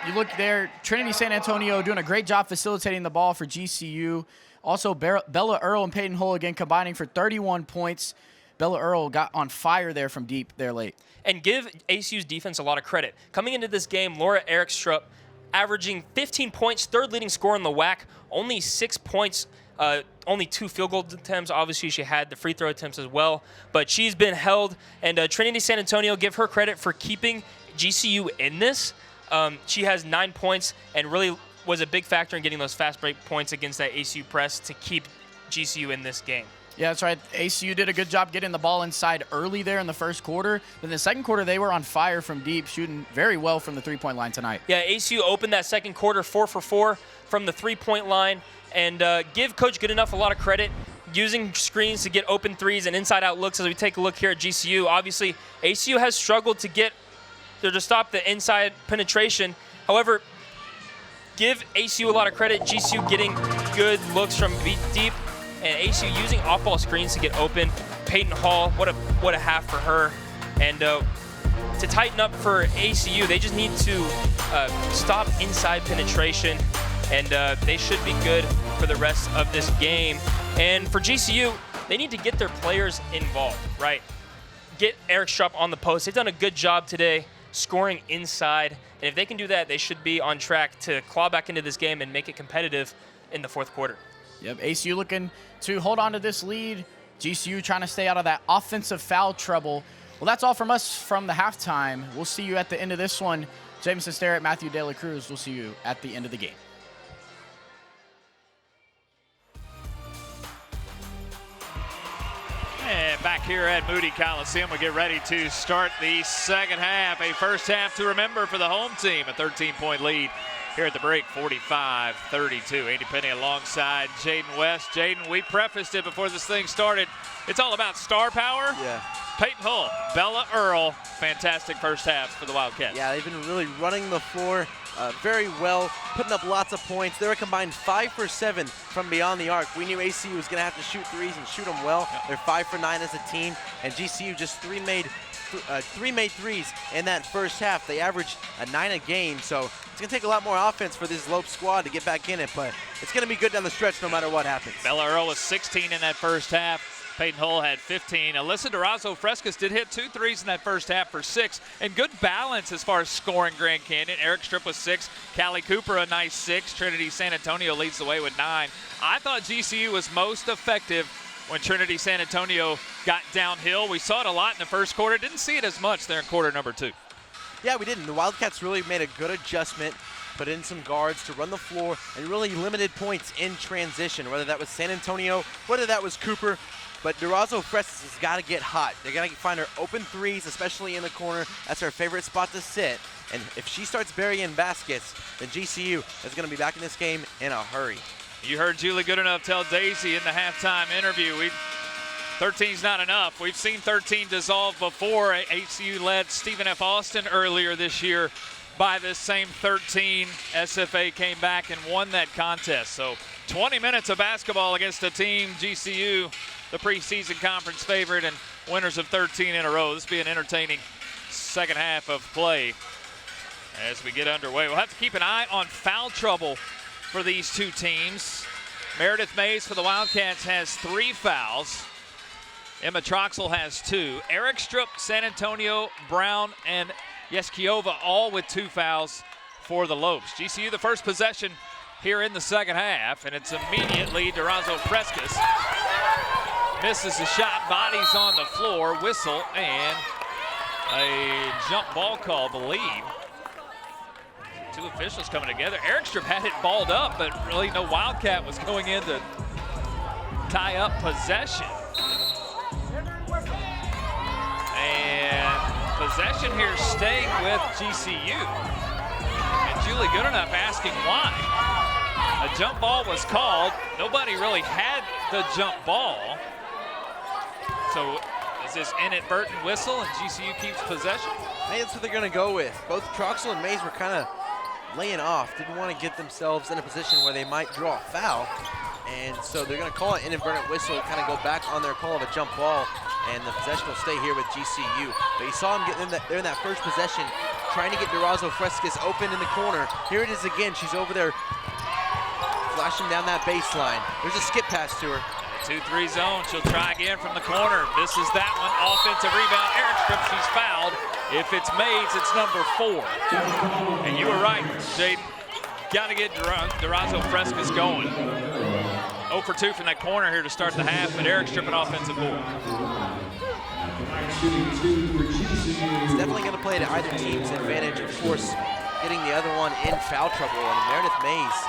you look there, Trinity San Antonio doing a great job facilitating the ball for GCU. Also, Bella Earl and Peyton Hull again combining for 31 points. Bella Earl got on fire there from deep there late. And give ACU's defense a lot of credit. Coming into this game, Laura Erickstrup averaging 15 points, third leading scorer in the WAC, only 6 points, only 2 field goal attempts. Obviously, she had the free throw attempts as well, but she's been held. And Trinity San Antonio, give her credit for keeping GCU in this. She has 9 points and really was a big factor in getting those fast break points against that ACU press to keep GCU in this game. Yeah, that's right. ACU did a good job getting the ball inside early there in the first quarter. But in the second quarter, they were on fire from deep, shooting very well from the three-point line tonight. Yeah, ACU opened that second quarter 4 for 4 from the three-point line. And give Coach Goodenough a lot of credit, using screens to get open threes and inside-out looks as we take a look here at GCU. Obviously, ACU has struggled to stop the inside penetration. However, give ACU a lot of credit. GCU getting good looks from deep, and ACU using off-ball screens to get open. Peyton Hall, what a half for her. And to tighten up for ACU, they just need to stop inside penetration, and they should be good for the rest of this game. And for GCU, they need to get their players involved, right? Get Erickstrup on the post. They've done a good job today scoring inside, and if they can do that, they should be on track to claw back into this game and make it competitive in the fourth quarter. Yep, ACU looking to hold on to this lead. GCU trying to stay out of that offensive foul trouble. Well, that's all from us from the halftime. We'll see you at the end of this one. Jamison Sterrett, Matthew Dela Cruz, we'll see you at the end of the game. And back here at Moody Coliseum, we get ready to start the second half. A first half to remember for the home team, a 13-point lead here at the break, 45-32. Andy Penny alongside Jaden West. Jaden, we prefaced it before this thing started. It's all about star power. Yeah. Peyton Hull, Bella Earl, fantastic first half for the Wildcats. Yeah, they've been really running the floor very well, putting up lots of points. They were combined 5 for 7 from beyond the arc. We knew ACU was going to have to shoot threes and shoot them well. They're 5 for 9 as a team, and GCU just three made threes in that first half. They averaged a 9 a game, so it's going to take a lot more offense for this Lope squad to get back in it, but it's going to be good down the stretch no matter what happens. Bella Earl was 16 in that first half. Peyton Hull had 15. Alyssa Durazo Frescas did hit 2 threes in that first half for 6. And good balance as far as scoring Grand Canyon. Erickstrup was 6. Callie Cooper a nice 6. Trinity San Antonio leads the way with 9. I thought GCU was most effective when Trinity San Antonio got downhill. We saw it a lot in the first quarter. Didn't see it as much there in quarter number 2. Yeah, we didn't. The Wildcats really made a good adjustment, put in some guards to run the floor, and really limited points in transition, whether that was San Antonio, whether that was Cooper. But Durazo Frescas has got to get hot. They're going to find her open threes, especially in the corner. That's her favorite spot to sit. And if she starts burying baskets, then GCU is going to be back in this game in a hurry. You heard Julie Goodenough tell Daisy in the halftime interview, 13's not enough. We've seen 13 dissolve before. ACU led Stephen F. Austin earlier this year by this same 13. SFA came back and won that contest. So 20 minutes of basketball against a team, GCU, the preseason conference favorite and winners of 13 in a row. This will be an entertaining second half of play as we get underway. We'll have to keep an eye on foul trouble for these two teams. Meredith Mays for the Wildcats has 3 fouls. Emma Troxel has 2. Eric Strupp, San Antonio, Brown, and Yeskiova all with 2 fouls for the Lopes. GCU the first possession here in the second half, and it's immediately Durazo Frescas. Misses the shot, bodies on the floor, whistle, and a jump ball call, believe. Two officials coming together. Eric Strupp had it balled up, but really no Wildcat was going in to tie up possession. And possession here staying with GCU. And Julie Goodenough asking why. A jump ball was called. Nobody really had the jump ball. So is this inadvertent whistle and GCU keeps possession? I think that's what they're going to go with. Both Troxel and Mays were kind of laying off, didn't want to get themselves in a position where they might draw a foul. And so they're going to call an inadvertent whistle, kind of go back on their call of a jump ball, and the possession will stay here with GCU. But you saw him getting there in that first possession, trying to get Durazo Frescas open in the corner. Here it is again. She's over there flashing down that baseline. There's a skip pass to her. 2-3 zone. She'll try again from the corner. Misses that one. Offensive rebound. Eric Strupp, she's fouled. If it's Mays, it's number 4. And you were right, Jaden. Got to get Durazo Frescas going. 0 for 2 from that corner here to start the half, but Eric Strupp an offensive board. It's definitely going to play to either team's advantage, of course, getting the other one in foul trouble. And Meredith Mays,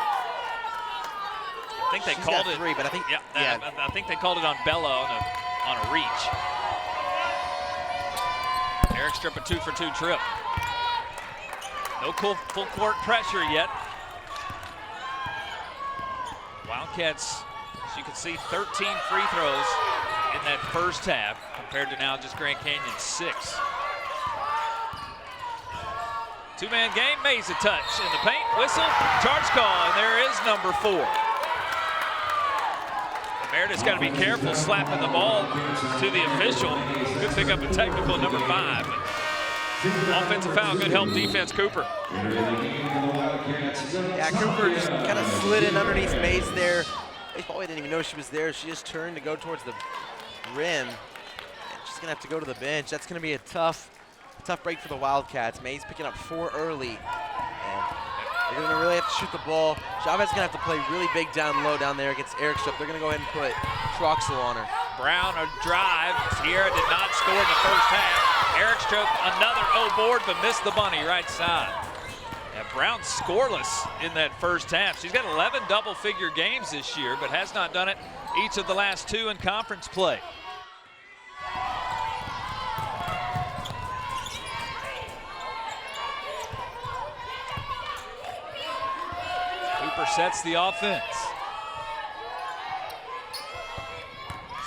I think they called it 3, but I think I think they called it on Bella on a reach. Eric Strupp a 2 for 2 trip. No full court pressure yet. Wildcats, as you can see, 13 free throws in that first half compared to now just Grand Canyon 6. Two-man game, Mays a touch in the paint, whistle, charge call, and there is number 4. Meredith's got to be careful slapping the ball to the official. Good pick up a technical number 5. Offensive foul, good help defense, Cooper. Yeah, Cooper just kind of slid in underneath Mays there. They probably didn't even know she was there. She just turned to go towards the rim. And she's going to have to go to the bench. That's going to be a tough break for the Wildcats. Mays picking up 4 early. And they're going to really have to shoot the ball. Chavez is going to have to play really big down low down there against Eric Strupp. They're going to go ahead and put Troxel on her. Brown a drive. Sierra did not score in the first half. Eric Strupp another 0 board, but missed the bunny right side. Yeah, Brown scoreless in that first half. She's got 11 double-figure games this year, but has not done it each of the last 2 in conference play. Cooper sets the offense.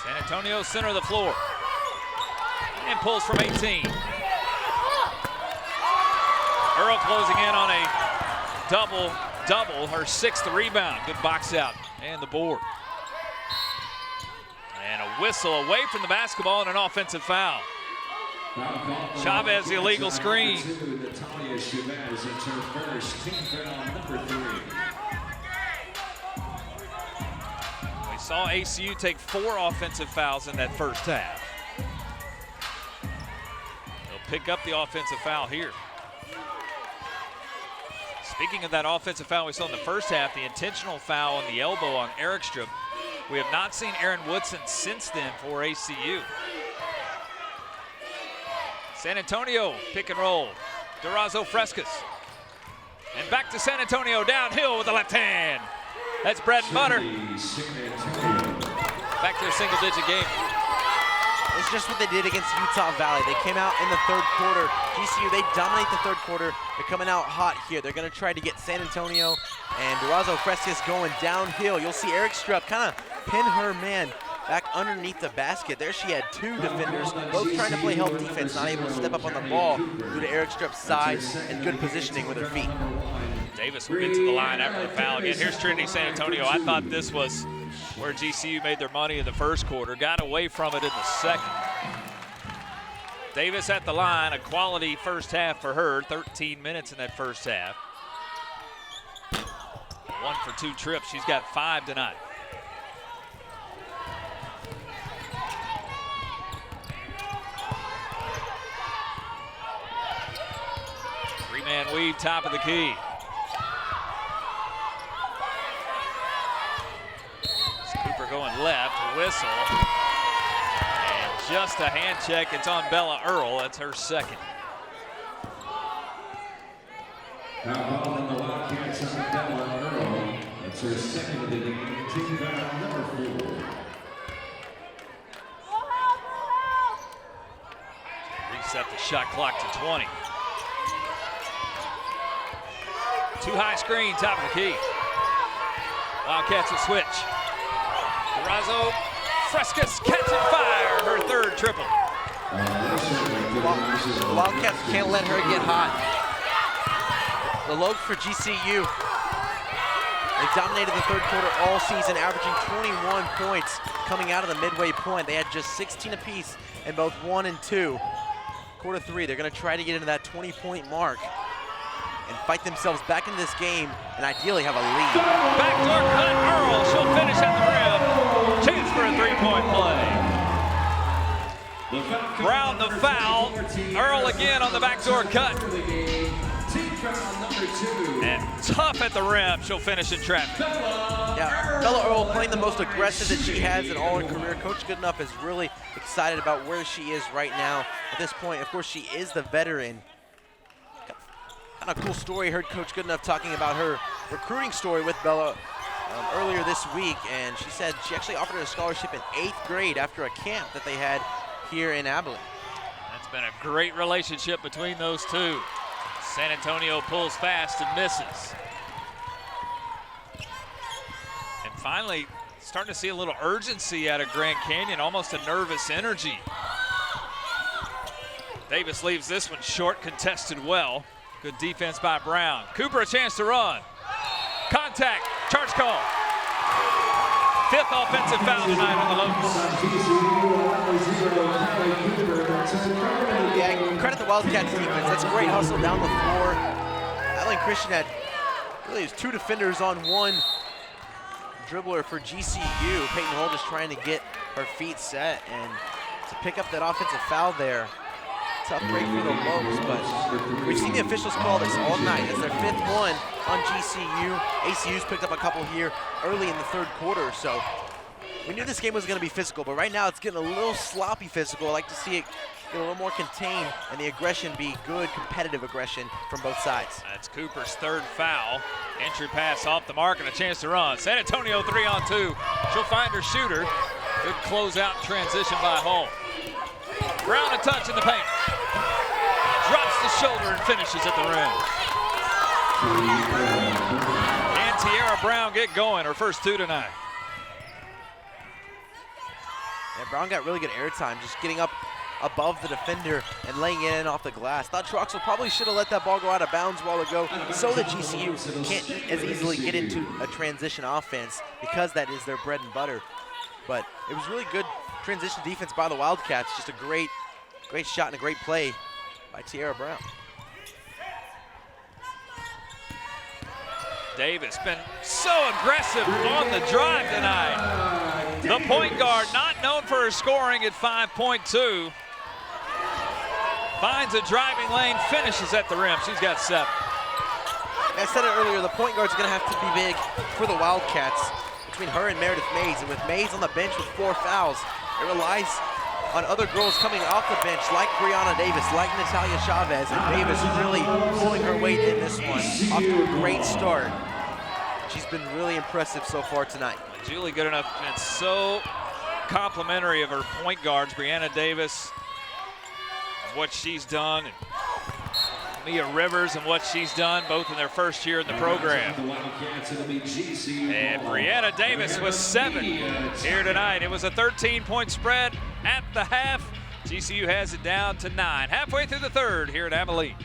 San Antonio center of the floor. And pulls from 18. Earl closing in on a double-double, her 6th rebound. Good box out and the board. And a whistle away from the basketball and an offensive foul. Chavez, the illegal screen. We saw ACU take 4 offensive fouls in that first half. They'll pick up the offensive foul here. Speaking of that offensive foul we saw in the first half, the intentional foul on the elbow on Eric Strupp. We have not seen Erin Woodson since then for ACU. San Antonio pick and roll. Durazo Frescas. And back to San Antonio downhill with the left hand. That's bread and butter. Back to a single-digit game. It's just what they did against Utah Valley. They came out in the third quarter. GCU, they dominate the third quarter. They're coming out hot here. They're going to try to get San Antonio and Durazo Frescas going downhill. You'll see Eric Strupp kind of pin her man back underneath the basket. There she had 2 defenders, both trying to play help defense, not able to step up on the ball due to Eric Strep's size and good positioning with her feet. Davis will get to the line after the foul again. Here's Trinity San Antonio. I thought this was where GCU made their money in the first quarter, got away from it in the second. Davis at the line, a quality first half for her, 13 minutes in that first half. 1 for 2 trips, she's got 5 tonight. Three-man weave, top of the key. Cooper going left, whistle. Just a hand check. It's on Bella Earl. That's her second. Now calling the Wildcats on Bella Earl. That's her second of the game. Team foul number 4. Reset the shot clock to 20. Too high screen, top of the key. Wildcats will switch. Durazo, Frescas catching fire, her 3rd triple. The Wildcats can't let her get hot. The Logs for GCU, they dominated the 3rd quarter all season, averaging 21 points coming out of the midway point. They had just 16 apiece in both 1 and 2. Quarter 3, they're going to try to get into that 20-point mark and fight themselves back into this game and ideally have a lead. Backdoor cut, Earl, she'll finish at the rim. Chance for a 3-point play. Brown the foul. Earl again on the backdoor cut. And tough at the rim. She'll finish in traffic. Yeah, Bella Earl playing the most aggressive that she has in all her career. Coach Goodenough is really excited about where she is right now. At this point, of course, she is the veteran. Kind of cool story. Heard Coach Goodenough talking about her recruiting story with Bella earlier this week, and she said she actually offered her a scholarship in 8th grade after a camp that they had here in Abilene. That's been a great relationship between those two. San Antonio pulls fast and misses. And finally, starting to see a little urgency out of Grand Canyon, almost a nervous energy. Davis leaves this one short, contested well. Good defense by Brown. Cooper a chance to run. Contact, charge call. 5th offensive foul tonight on the Locals. Yeah, credit the Wildcats defense. That's a great hustle down the floor. Abilene Christian had really 2 defenders on 1 dribbler for GCU. Peyton Hull just trying to get her feet set and to pick up that offensive foul there. Tough break for the Lobes, but we've seen the officials call this all night. It's their 5th one on GCU. ACU's picked up a couple here early in the 3rd quarter, so we knew this game was going to be physical, but right now it's getting a little sloppy physical. I like to see it get a little more contained and the aggression be good, competitive aggression from both sides. That's Cooper's 3rd foul. Entry pass off the mark and a chance to run. San Antonio 3-on-2. She'll find her shooter. Good closeout transition by Hull. Brown a touch in the paint. Drops the shoulder and finishes at the rim. Can Tiara Brown get going? Her first 2 tonight. Yeah, Brown got really good airtime, just getting up above the defender and laying it in off the glass. Thought Troxel probably should have let that ball go out of bounds a while ago so that GCU can't as easily get into a transition offense because that is their bread and butter. But it was really good transition defense by the Wildcats. Just a great shot and a great play by Tiara Brown. Davis been so aggressive on the drive tonight. The point guard not known for her scoring at 5.2. Finds a driving lane, finishes at the rim. She's got 7. I said it earlier, the point guard's gonna have to be big for the Wildcats between her and Meredith Mays. And with Mays on the bench with 4 fouls, it relies on other girls coming off the bench like Brianna Davis, like Natalia Chavez, and Davis really pulling her weight in this one. Off to a great start. She's been really impressive so far tonight. Julie Goodenough been so complimentary of her point guards, Brianna Davis, and what she's done. And Mia Rivers and what she's done, both in their first year in the program. And Brianna Davis was 7 here tonight. It was a 13-point spread at the half. GCU has it down to 9. Halfway through the third here at Abilene.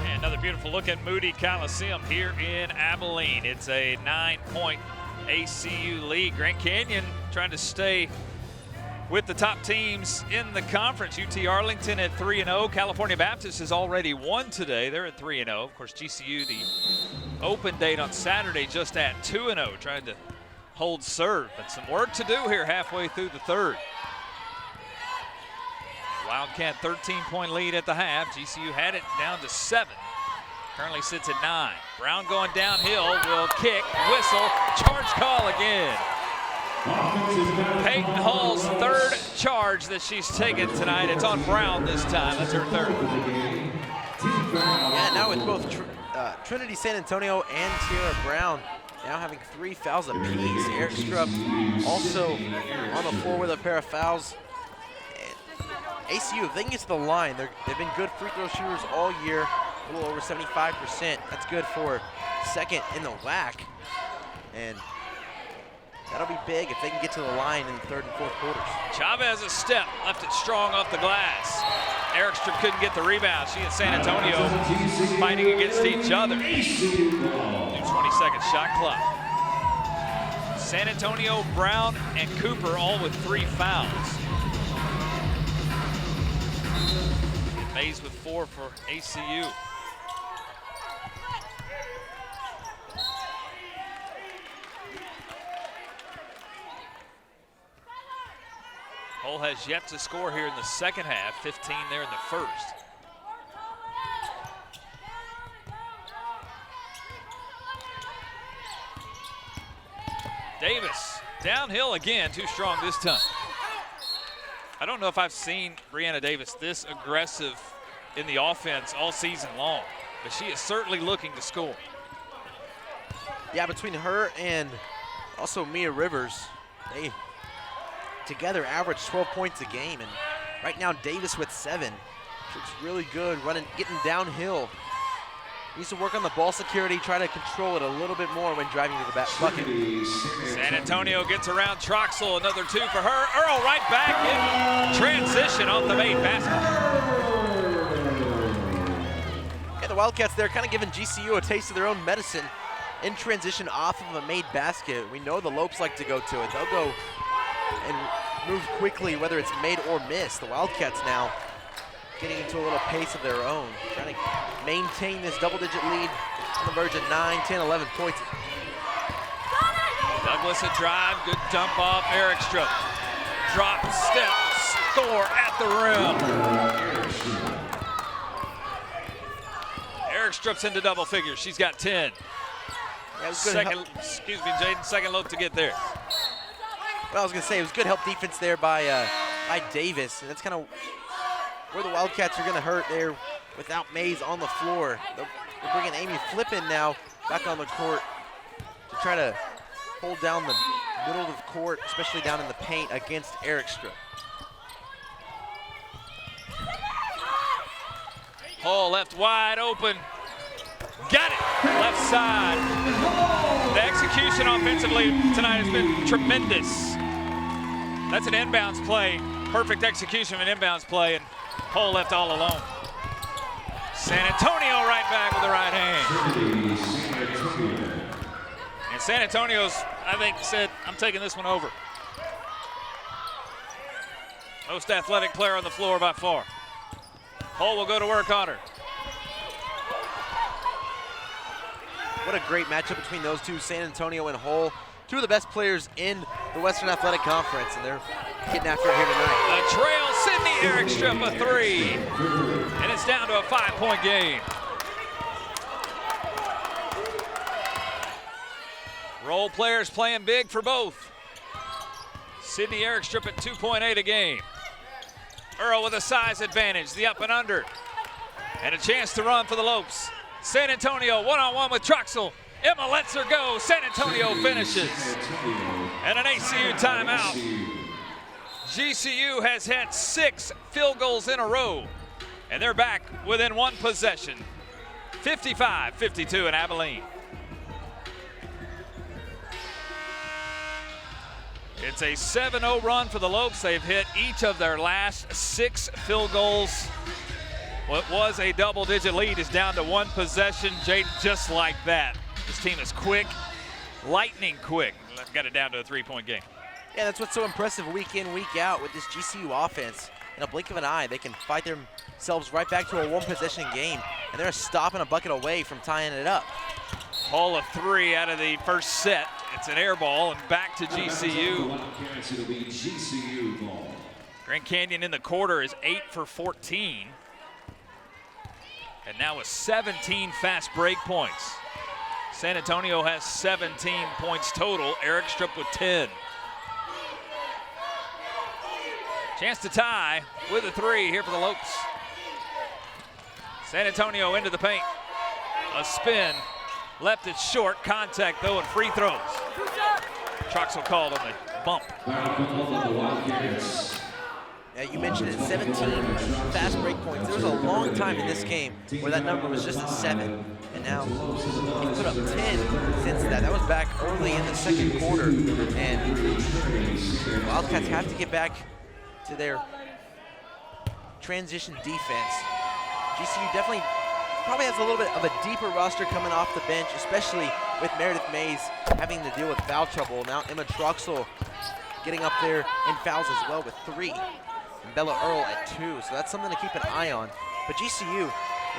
And another beautiful look at Moody Coliseum here in Abilene. It's a 9-point ACU lead. Grand Canyon trying to stay with the top teams in the conference. UT Arlington at 3-0. California Baptist has already won today. They're at 3-0. Of course, GCU, the open date on Saturday, just at 2-0, trying to hold serve. But some work to do here halfway through the third. Wildcat 13-point lead at the half. GCU had it down to 7. Currently sits at 9. Brown going downhill, will kick, whistle, charge call again. Peyton Hall's third charge that she's taken tonight. It's on Brown this time. That's her third. Yeah, now with both Trinity San Antonio and Tierra Brown now having 3 fouls apiece. Eric Strupp also on the floor with a pair of fouls. And ACU, if they can get to the line, they've been good free throw shooters all year, a little over 75%. That's good for second in the WAC. And that'll be big if they can get to the line in the third and fourth quarters. Chavez a step, left it strong off the glass. Eric Strupp couldn't get the rebound. She and San Antonio fighting against each other. New 20-second shot clock. San Antonio, Brown, and Cooper all with 3 fouls. Mays with 4 for ACU. Hull has yet to score here in the second half, 15 there in the first. Davis, downhill again, too strong this time. I don't know if I've seen Brianna Davis this aggressive in the offense all season long, but she is certainly looking to score. Yeah, between her and also Mia Rivers, they together average 12 points a game, and right now Davis with 7. She looks really good, getting downhill. Needs to work on the ball security, try to control it a little bit more when driving to the bucket. San Antonio gets around Troxel, another 2 for her. Earl right back in transition off the made basket. Yeah, the Wildcats there kind of giving GCU a taste of their own medicine in transition off of a made basket. We know the Lopes like to go to it. They'll go and move quickly, whether it's made or missed. The Wildcats now getting into a little pace of their own, trying to maintain this double-digit lead on the verge of 9, 10, 11 points. Douglas a drive, good dump off. Eric Strupp, drop, step, score at the rim. Eric Strupp's into double figures. She's got 10. Yeah, second look to get there. Well, I was going to say, it was good help defense there by Davis, and that's kind of where the Wildcats are going to hurt there without Mays on the floor. They're bringing Amy Flippin now back on the court to try to hold down the middle of the court, especially down in the paint against Eric Strupp. Hall left wide open. Got it, left side. The execution offensively tonight has been tremendous. That's an inbounds play, perfect execution of an inbounds play, and Hall left all alone. San Antonio right back with the right hand. And San Antonio's, I think, said, I'm taking this one over. Most athletic player on the floor by far. Hall will go to work on her. What a great matchup between those two, San Antonio and Hull. 2 of the best players in the Western Athletic Conference, and they're getting after it here tonight. The trail, Sydney Eric Strupp a 3. And it's down to a 5-point game. Role players playing big for both. Sydney Eric Strupp at 2.8 a game. Earl with a size advantage, the up and under. And a chance to run for the Lopes. San Antonio one-on-one with Troxel. Emma lets her go. San Antonio finishes. And an ACU timeout. GCU has had 6 field goals in a row, and they're back within 1 possession. 55-52 in Abilene. It's a 7-0 run for the Lopes. They've hit each of their last 6 field goals. What was a double-digit lead is down to 1 possession. Jaden, just like that. This team is quick, lightning quick. Got it down to a 3-point game. Yeah, that's what's so impressive week in, week out with this GCU offense. In a blink of an eye, they can fight themselves right back to a 1-possession game, and they're a stop and a bucket away from tying it up. Hall of 3 out of the first set. It's an air ball and back to GCU. It'll be GCU ball. Grand Canyon in the quarter is 8 for 14. And now with 17 fast break points. San Antonio has 17 points total. Eric Strip with 10. Chance to tie with a 3 here for the Lopes. San Antonio into the paint. A spin. Left it short. Contact though and free throws. Troxel called on the bump. Yeah, you mentioned it, 17 fast break points. There was a long time in this game where that number was just at 7. And now he put up 10 since that. That was back early in the second quarter. And the Wildcats have to get back to their transition defense. GCU definitely probably has a little bit of a deeper roster coming off the bench, especially with Meredith Mays having to deal with foul trouble. Now Emma Troxel getting up there in fouls as well with 3. And Bella Earl at 2, so that's something to keep an eye on. But GCU,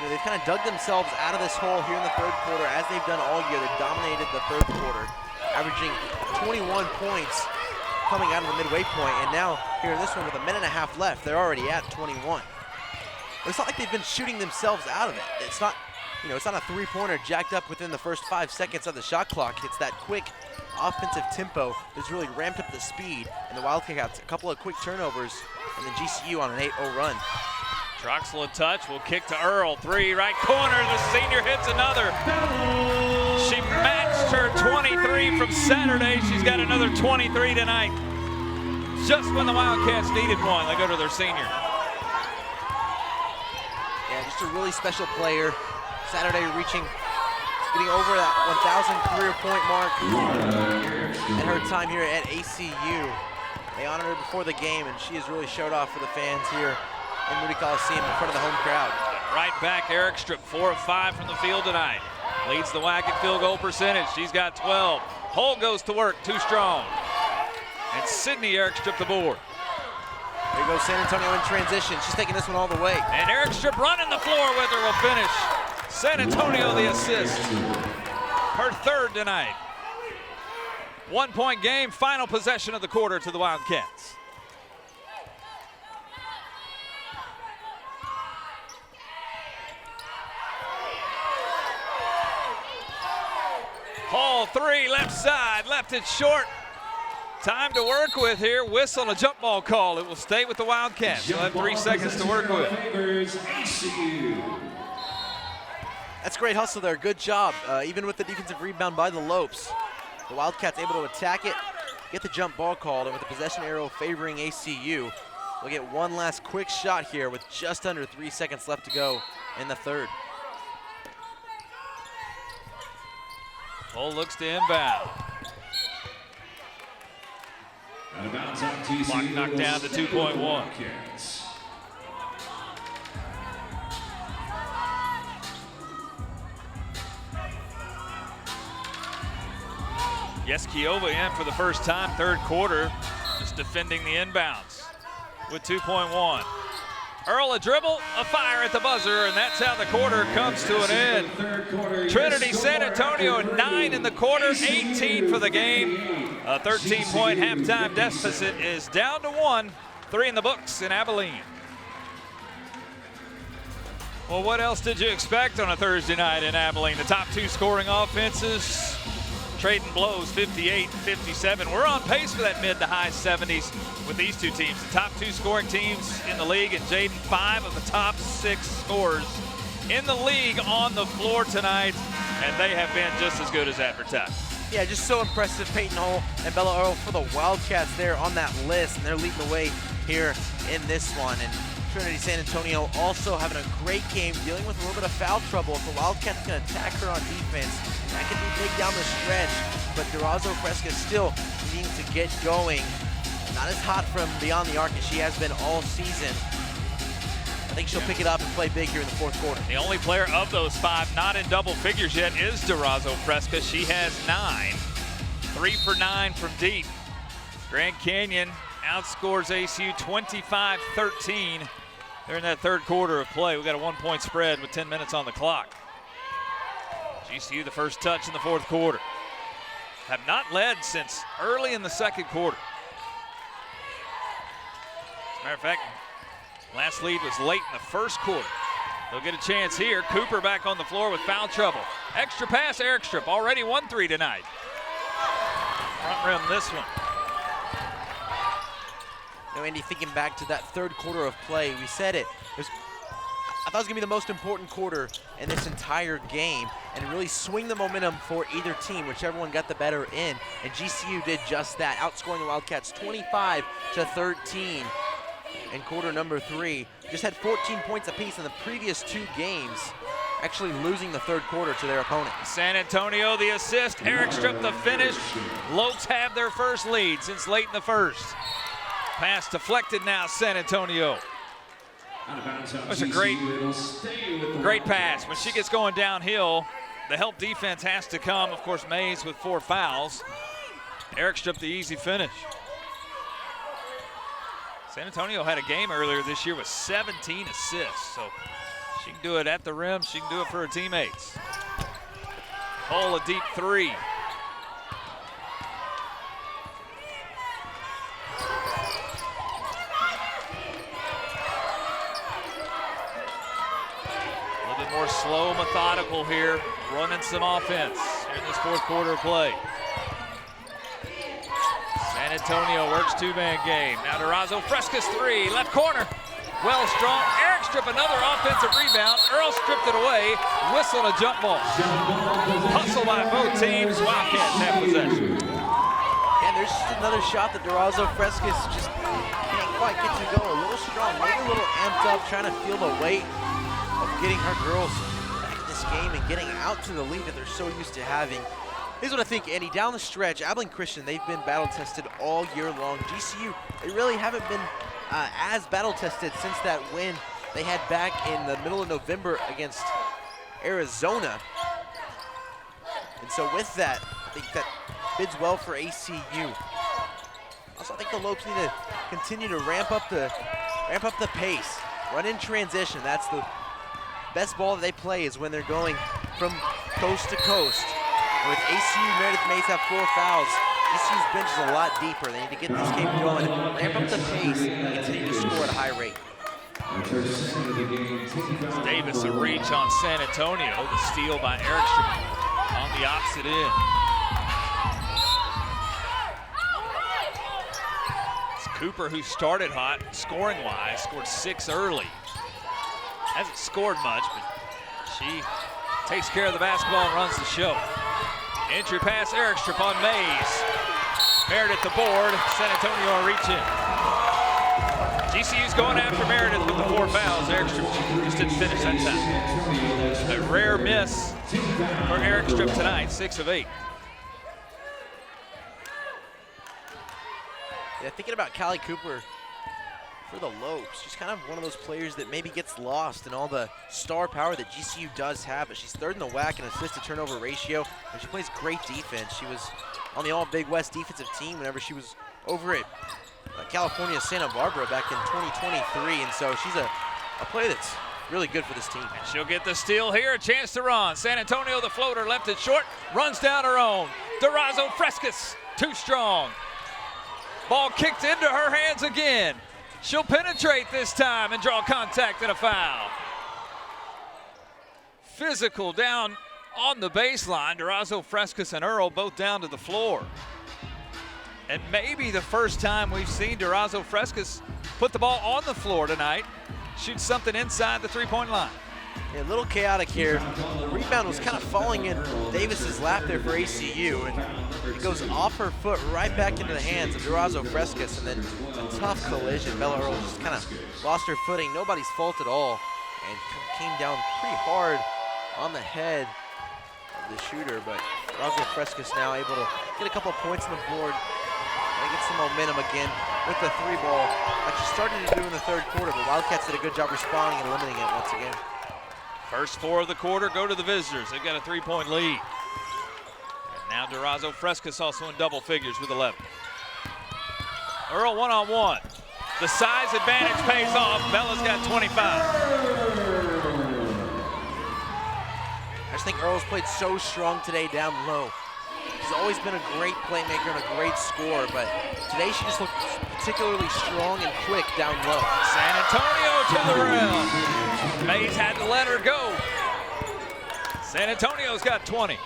they've kind of dug themselves out of this hole here in the third quarter, as they've done all year. They've dominated the third quarter, averaging 21 points coming out of the midway point, and now here in this one with a minute and a half left, they're already at 21. But it's not like they've been shooting themselves out of it. It's not, it's not a 3-pointer jacked up within the first 5 seconds of the shot clock. It's that quick offensive tempo that's really ramped up the speed, and the Wildcats a couple of quick turnovers, and then GCU on an 8-0 run. Troxel a touch, will kick to Earl. 3, right corner, the senior hits another. She matched her 23 from Saturday. She's got another 23 tonight. Just when the Wildcats needed one, they go to their senior. Yeah, just a really special player. Saturday getting over that 1,000 career point mark in her time here at ACU. They honored her before the game, and she has really showed off for the fans here in Moody Coliseum in front of the home crowd. Right back, Eric Strip, 4 of 5 from the field tonight. Leads the WAC at field goal percentage. She's got 12. Hull goes to work, too strong. And Sydney Eric Strip the board. There goes San Antonio in transition. She's taking this one all the way. And Eric Strip running the floor with her will finish. San Antonio the assist. Her 3rd tonight. 1-point game, final possession of the quarter to the Wildcats. Hall 3, left side, left it short. Time to work with here. Whistle and a jump ball call. It will stay with the Wildcats. You'll have 3 seconds to work with. That's great hustle there. Good job. Even with the defensive rebound by the Lopes, the Wildcats able to attack it, get the jump ball called, and with the possession arrow favoring ACU, we'll get one last quick shot here with just under 3 seconds left to go in the third. Hull looks to inbound. Clock knocked down to 2.1. Yeskiova in for the first time, third quarter, just defending the inbounds with 2.1. Earl a dribble, a fire at the buzzer, and that's how the quarter comes to an end. Trinity San Antonio 9 in the quarter, 18 for the game. A 13-point halftime deficit is down to 1. 3 in the books in Abilene. Well, what else did you expect on a Thursday night in Abilene? The top 2 scoring offenses trading blows, 58-57. We're on pace for that mid to high 70s with these 2 teams. The top 2 scoring teams in the league, and Jaden, 5 of the top 6 scorers in the league on the floor tonight, and they have been just as good as advertised. Yeah, just so impressive. Peyton Hull and Bella Earl for the Wildcats there on that list, and they're leading the way here in this one. And Trinity San Antonio also having a great game, dealing with a little bit of foul trouble. If the Wildcats can attack her on defense, that can be big down the stretch. But Durazo Fresca still needing to get going. Not as hot from beyond the arc as she has been all season. I think she'll pick it up and play big here in the fourth quarter. The only player of those 5 not in double figures yet is Durazo Fresca. She has 9. 3 for 9 from deep. Grand Canyon outscores ACU 25-13. They're in that third quarter of play. We got a 1-point spread with 10 minutes on the clock. GCU the first touch in the fourth quarter. Have not led since early in the second quarter. As a matter of fact, last lead was late in the first quarter. They'll get a chance here. Cooper back on the floor with foul trouble. Extra pass, Eric Strip, already 1-3 tonight. Front rim this one. Now, Andy, thinking back to that third quarter of play, we said it. I thought it was going to be the most important quarter in this entire game and really swing the momentum for either team, whichever one got the better in. And GCU did just that, outscoring the Wildcats 25-13 in quarter number 3. Just had 14 points apiece in the previous 2 games, actually losing the third quarter to their opponent. San Antonio the assist, Eric Strip the finish. Lopes have their first lead since late in the first. Pass deflected now, San Antonio. That's a great pass. When she gets going downhill, the help defense has to come. Of course, Mays with 4 fouls. Eric Strip the easy finish. San Antonio had a game earlier this year with 17 assists, so she can do it at the rim. She can do it for her teammates. Hull a deep 3. More slow, methodical here, running some offense here in this fourth quarter of play. San Antonio works 2-man game. Now Durazo Fresca's 3, left corner. Well strong. Eric Strip another offensive rebound. Earl stripped it away. Whistle a jump ball. Hustle by both teams. Wildcats have possession. And there's just another shot that Durazo Fresca's just can't quite get to go. A little strong, maybe a little amped up, trying to feel the weight of getting her girls back in this game and getting out to the lead that they're so used to having. Here's what I think, Andy. Down the stretch, Abilene Christian, they've been battle-tested all year long. GCU, they really haven't been as battle-tested since that win they had back in the middle of November against Arizona. And so with that, I think that bids well for ACU. Also, I think the Lopes need to continue to ramp up the pace. Run in transition. That's the best ball that they play, is when they're going from coast to coast. And with ACU, Meredith Mays have 4 fouls. GCU's bench is a lot deeper. They need to get this game going, ramp up the pace, and continue to score at a high rate. Davis a reach on San Antonio. The steal by Eric Strip on the opposite end. It's Cooper, who started hot scoring-wise, scored 6 early. Hasn't scored much, but she takes care of the basketball and runs the show. Entry pass, Eric Strip on Mays. Meredith the board, San Antonio a reach in. GCU's going after Meredith with the 4 fouls. Eric Strip just didn't finish that time. A rare miss for Eric Strip tonight, 6 of 8. Yeah, thinking about Callie Cooper for the Lopes, she's kind of one of those players that maybe gets lost in all the star power that GCU does have, but she's 3rd in the WAC in assist-to-turnover ratio, and she plays great defense. She was on the All-Big West defensive team whenever she was over at California Santa Barbara back in 2023, and so she's a player that's really good for this team. And she'll get the steal here, a chance to run. San Antonio, the floater, left it short, runs down her own. Durazo Frescas, too strong. Ball kicked into her hands again. She'll penetrate this time and draw contact and a foul. Physical down on the baseline. Durazo Frescas and Earl both down to the floor. And maybe the first time we've seen Durazo Frescas put the ball on the floor tonight, shoot something inside the 3-point line. A little chaotic here. The rebound was kind of falling in Davis's lap there for ACU, and it goes off her foot right back into the hands of Durazo Frescas, and then a tough collision. Bella Earl just kind of lost her footing. Nobody's fault at all, and came down pretty hard on the head of the shooter, but Durazo Frescas now able to get a couple of points on the board and get some momentum again with the 3-ball like she started to do in the third quarter, but Wildcats did a good job responding and limiting it once again. First 4 of the quarter go to the visitors. They've got a 3-point lead. And now Durazo Frescas also in double figures with 11. Earl one-on-one. The size advantage pays off. Bella's got 25. I just think Earl's played so strong today down low. She's always been a great playmaker and a great scorer, but today she just looked particularly strong and quick down low. San Antonio to the rim. Mays had to let her go. San Antonio's got 20.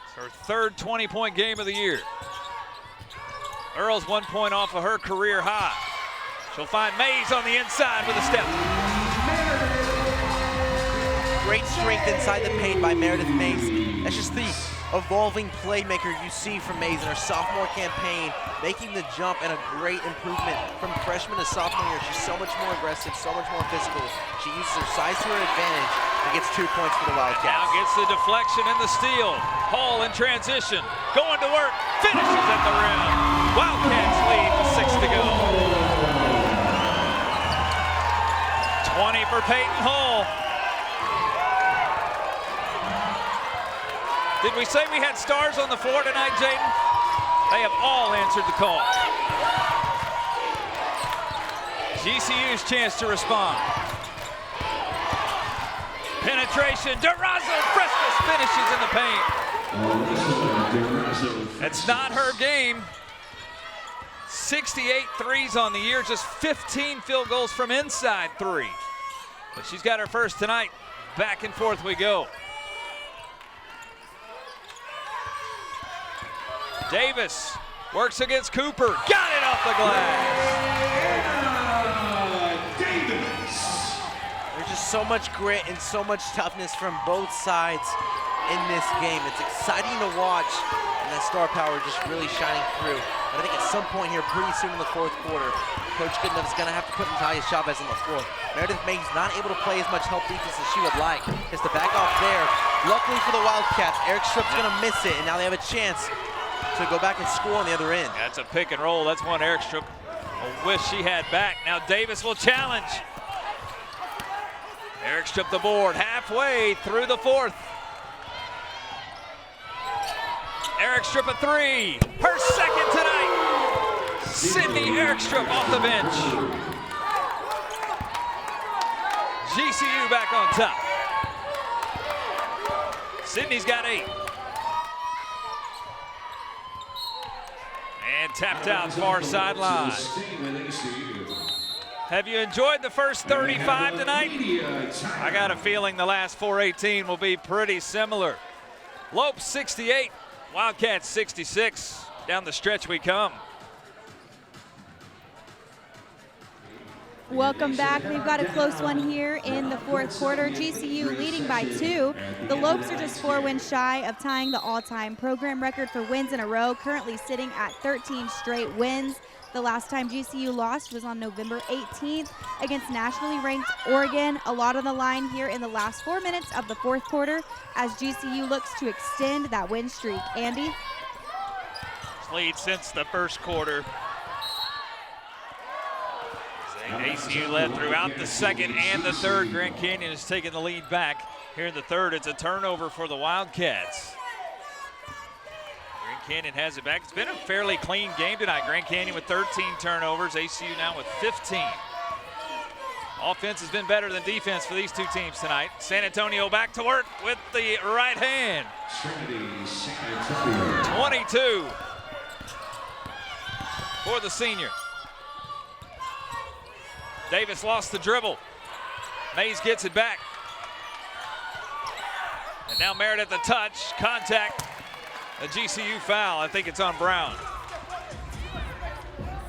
It's her third 20-point game of the year. Earl's 1 point off of her career high. She'll find Mays on the inside with a step. Great strength inside the paint by Meredith Mays. That's just the evolving playmaker you see from Mays in her sophomore campaign, making the jump and a great improvement from freshman to sophomore year. She's so much more aggressive, so much more physical. She uses her size to her advantage and gets 2 points for the Wildcats. Now gets the deflection and the steal. Hall in transition, going to work, finishes at the rim. Wildcats lead with 6 to go. 20 for Peyton Hall. Did we say we had stars on the floor tonight, Jaden? They have all answered the call. GCU's chance to respond. Penetration, Durazo Frescas finishes in the paint. That's not her game. 68 threes on the year, just 15 field goals from inside 3. But she's got her first tonight. Back and forth we go. Davis works against Cooper. Got it off the glass. There's just so much grit and so much toughness from both sides in this game. It's exciting to watch, and that star power just really shining through. But I think at some point here, pretty soon in the fourth quarter, Coach Goodenough is going to have to put Natalia Chavez on the floor. Meredith Mays not able to play as much help defense as she would like. Just to back off there. Luckily for the Wildcats, Eric Stripp's going to miss it, and now they have a chance to go back and score on the other end. That's a pick and roll. That's one Eric Stripp will wish she had back. Now Davis will challenge. Eric Stripp the board halfway through the fourth. Eric Stripp a 3. Her second tonight. Sydney Eric Stripp off the bench. GCU back on top. Sydney's got 8. And tapped out far sideline. Have you enjoyed the first 35 tonight? I got a feeling the last 418 will be pretty similar. Lopes 68, Wildcats 66. Down the stretch we come. Welcome back. We've got a close one here in the fourth quarter. GCU leading by 2. The Lopes are just 4 wins shy of tying the all-time program record for wins in a row, currently sitting at 13 straight wins. The last time GCU lost was on November 18th against nationally ranked Oregon. A lot on the line here in the last 4 minutes of the fourth quarter as GCU looks to extend that win streak. Andy? Lead since the first quarter. ACU led throughout the second and the third. Grand Canyon has taken the lead back. Here in the third, it's a turnover for the Wildcats. Grand Canyon has it back. It's been a fairly clean game tonight. Grand Canyon with 13 turnovers, ACU now with 15. Offense has been better than defense for these two teams tonight. San Antonio back to work with the right hand. 22 for the senior. Davis lost the dribble. Mays gets it back. And now Merritt at the touch, contact, a GCU foul. I think it's on Brown.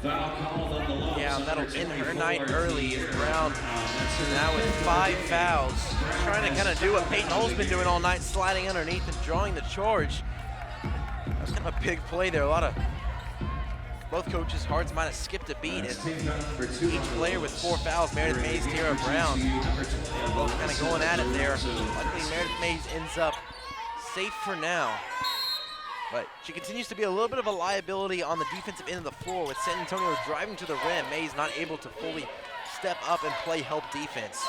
Yeah, that'll end her night early. Brown now with 5 fouls. Trying to kind of do what Peyton Hull's been doing all night, sliding underneath and drawing the charge. That was kind of a big play there. Both coaches' hearts might have skipped a beat. Each player with 4 fouls, Meredith Mays, Tara Brown. They were both kind of going at it there. Luckily, Meredith Mays ends up safe for now. But she continues to be a little bit of a liability on the defensive end of the floor with San Antonio driving to the rim. Mays not able to fully step up and play help defense.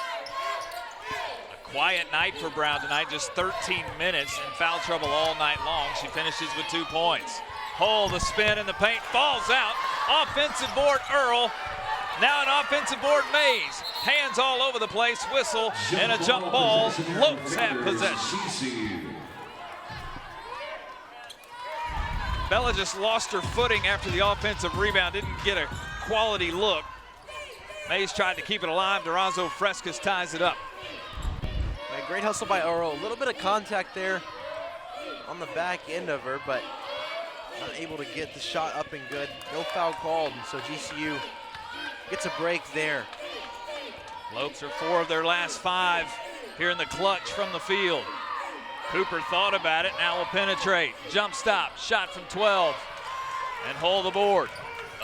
A quiet night for Brown tonight, just 13 minutes in foul trouble all night long. She finishes with 2 points. Hull, the spin in the paint, falls out. Offensive board, Earl. Now an offensive board, Mays. Hands all over the place, whistle, and a jump ball. Lopes have possession. Bella just lost her footing after the offensive rebound, didn't get a quality look. Mays tried to keep it alive. Durazo Frescas ties it up. Great hustle by Earl. A little bit of contact there on the back end of her, but not able to get the shot up and good. No foul called, and so GCU gets a break there. Lopes are 4 of their last 5 here in the clutch from the field. Cooper thought about it, now will penetrate. Jump stop, shot from 12, and hold the board.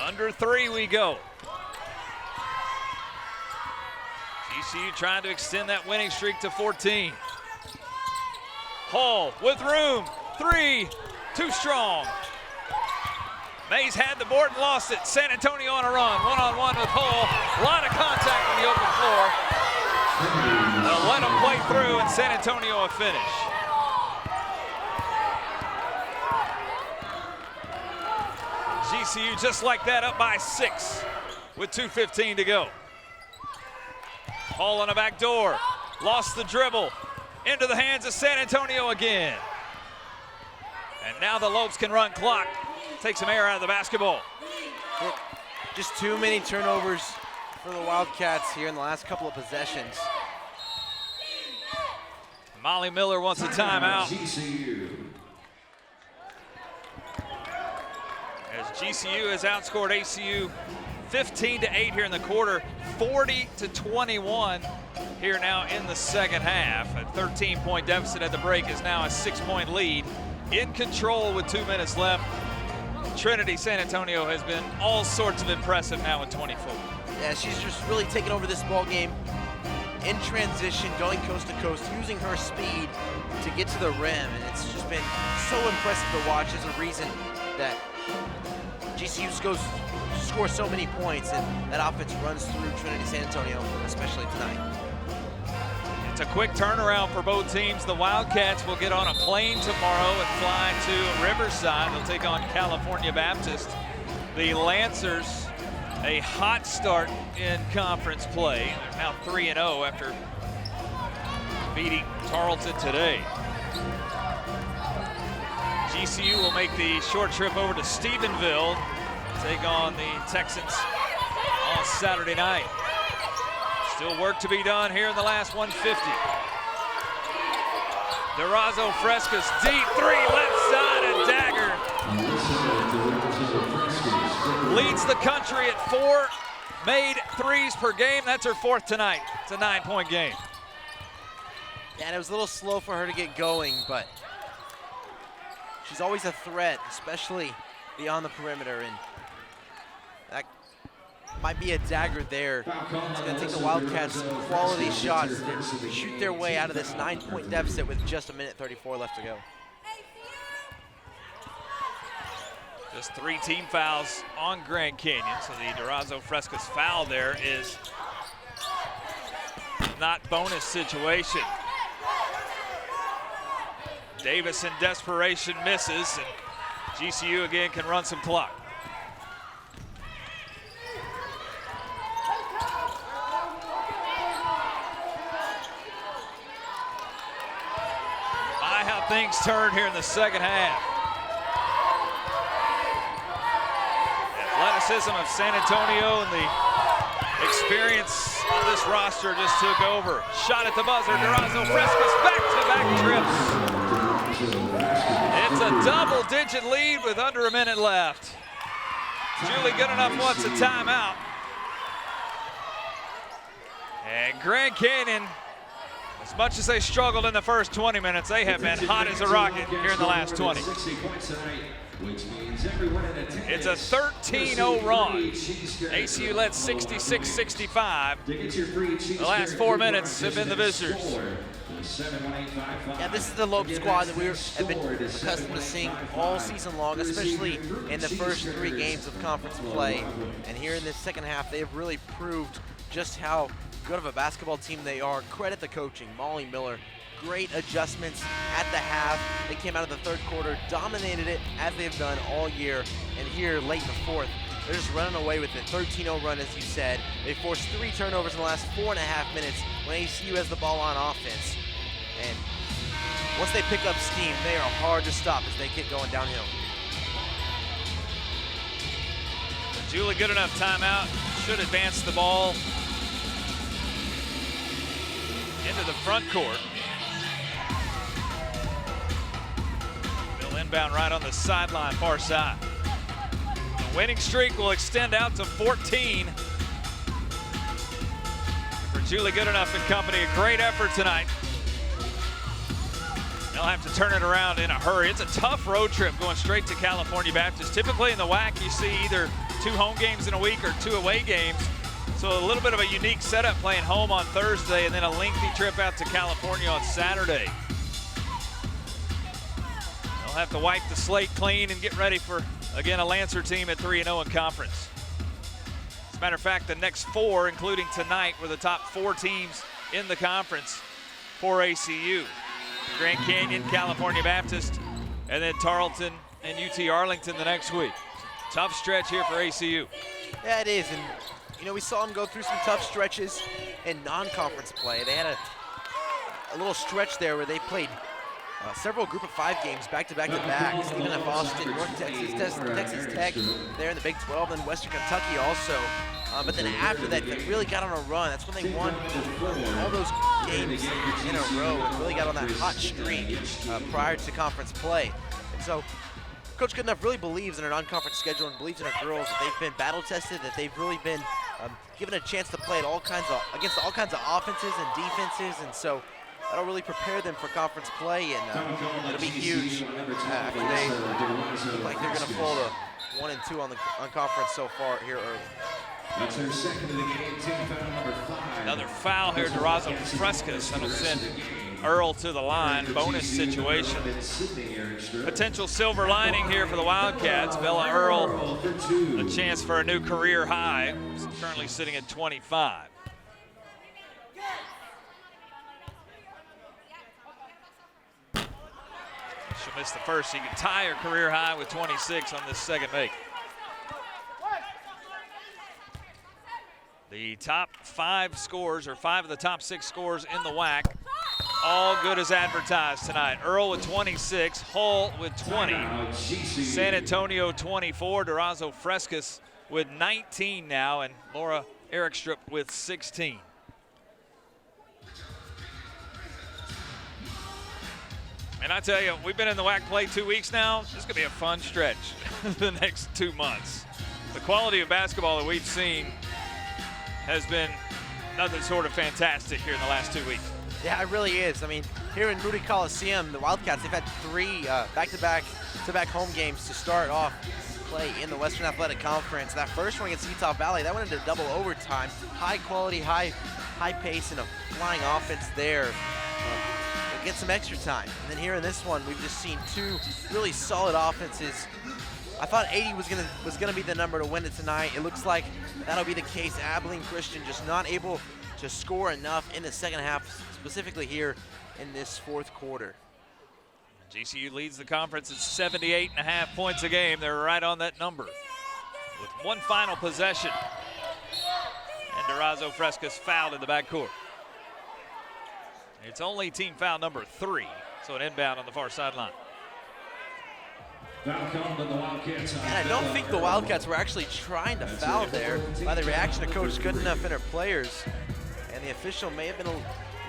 Under 3 we go. GCU trying to extend that winning streak to 14. Hull with room, 3, too strong. Mays had the board and lost it. San Antonio on a run, one-on-one with Hull. A lot of contact on the open floor. They'll let them play through, and San Antonio a finish. GCU just like that, up by 6 with 2:15 to go. Hull on a back door, lost the dribble, into the hands of San Antonio again. And now the Lopes can run clock, take some air out of the basketball. Just too many turnovers for the Wildcats here in the last couple of possessions. Molly Miller wants a timeout. As GCU has outscored ACU 15-8 here in the quarter, 40-21 here now in the second half. A 13-point deficit at the break is now a 6-point lead. In control with 2 minutes left. Trinity San Antonio has been all sorts of impressive now with 24. Yeah, she's just really taken over this ball game in transition, going coast to coast, using her speed to get to the rim, and it's just been so impressive to watch. There's a reason that GCU scores so many points, and that offense runs through Trinity San Antonio, especially tonight. It's a quick turnaround for both teams. The Wildcats will get on a plane tomorrow and fly to Riverside. They'll take on California Baptist. The Lancers, a hot start in conference play. They're now 3-0 after beating Tarleton today. GCU will make the short trip over to Stephenville, take on the Texans on Saturday night. Still work to be done here in the last 150. Durazo Frescas, deep 3, left side, a dagger. Leads the country at 4 made threes per game. That's her 4th tonight. It's a 9-point game. Yeah, and it was a little slow for her to get going, but she's always a threat, especially beyond the perimeter, and that might be a dagger there. It's going to take the Wildcats quality shots to shoot their way out of this 9-point deficit with just 1:34 left to go. Just 3 team fouls on Grand Canyon, so the Durazo Frescas foul there is not bonus situation. Davis in desperation misses, and GCU again can run some clock. How things turn here in the second half. Athleticism of San Antonio and the experience of this roster just took over. Shot at the buzzer, Durazo Frescas, back-to-back trips. It's a double-digit lead with under a minute left. Julie Goodenough wants a timeout. And Grand Canyon, as much as they struggled in the first 20 minutes, they have been hot as a rocket here in the last 20. It's a 13-0 run. ACU led 66-65. The last 4 minutes have been the visitors. Yeah, this is the Loeb squad that we have been accustomed to seeing all season long, especially in the first 3 games of conference play. And here in this second half, they have really proved just how good of a basketball team they are. Credit the coaching, Molly Miller. Great adjustments at the half. They came out of the third quarter, dominated it as they've done all year. And here late in the fourth, they're just running away with it. 13-0 run, as you said. They forced 3 turnovers in the last 4.5 minutes when ACU has the ball on offense. And once they pick up steam, they are hard to stop as they get going downhill. Julie, good enough timeout. Should advance the ball into the front court. They'll inbound right on the sideline, far side. The winning streak will extend out to 14. For Julie Goodenough and company, a great effort tonight. They'll have to turn it around in a hurry. It's a tough road trip going straight to California Baptist. Typically in the WAC, you see either 2 home games in a week or 2 away games. So a little bit of a unique setup playing home on Thursday and then a lengthy trip out to California on Saturday. They'll have to wipe the slate clean and get ready for, again, a Lancer team at 3-0 in conference. As a matter of fact, the next 4, including tonight, were the top 4 teams in the conference for ACU. Grand Canyon, California Baptist, and then Tarleton and UT Arlington the next week. Tough stretch here for ACU. Yeah, it is. And, you know, we saw them go through some tough stretches in non-conference play. They had a little stretch there where they played several group of 5 games back-to-back. Stephen F. Austin, North Texas, Texas Tech there in the Big 12, and Western Kentucky also. But then after that, they really got on a run. That's when they won all those games in a row and really got on that hot streak prior to conference play. And so Coach Goodenough really believes in her non-conference schedule and believes in her girls, that they've been battle-tested, that they've really been given a chance to play at against all kinds of offenses and defenses, and so that'll really prepare them for conference play, and it'll be huge after they look like they're going to fall to 1 and 2 on conference so far here early. That's their second of the game, team foul number 5. Another foul here, Durazo Frescas. That'll send Earl to the line. Bonus situation. Potential silver lining here for the Wildcats. Bella Earl, a chance for a new career high. She's currently sitting at 25. She'll miss the first. She can tie her career high with 26 on this second make. The top 5 scores, or 5 of the top 6 scores in the WAC, all good as advertised tonight. Earl with 26, Hull with 20, San Antonio 24, Durazo Frescas with 19 now, and Laura Erickstrup with 16. And I tell you, we've been in the WAC play 2 weeks now. This is going to be a fun stretch the next 2 months. The quality of basketball that we've seen has been nothing short of fantastic here in the last 2 weeks. Yeah, it really is. I mean, here in Moody Coliseum, the Wildcats, they've had 3 back-to-back home games to start off play in the Western Athletic Conference. That first one against Utah Valley, that went into double overtime. High quality, high pace, and a flying offense there. Get some extra time. And then here in this one, we've just seen 2 really solid offenses. I thought 80 was gonna be the number to win it tonight. It looks like that'll be the case. Abilene Christian just not able to score enough in the second half, specifically here in this 4th quarter. GCU leads the conference at 78.5 points a game. They're right on that number with 1 final possession. And Durazo Frescas fouled in the backcourt. It's only team foul number 3, so an inbound on the far sideline. And I don't think the Wildcats were actually trying to foul there by the reaction of Coach Goodenough and her players. And the official may have been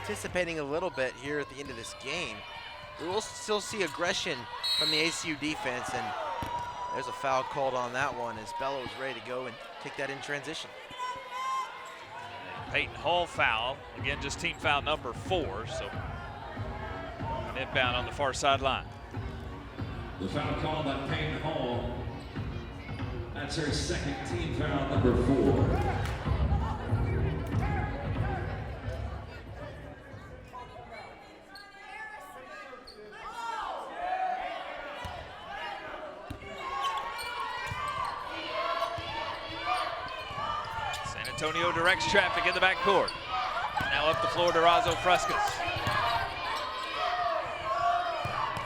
anticipating a little bit here at the end of this game. We will still see aggression from the ACU defense, and there's a foul called on that one as Bella was ready to go and take that in transition. Peyton Hall foul. Again, just team foul number 4. So an inbound on the far sideline. The foul called on Peyton Hall. That's her second team foul, number 4. San Antonio directs traffic in the backcourt. Now up the floor to Durazo Frescas.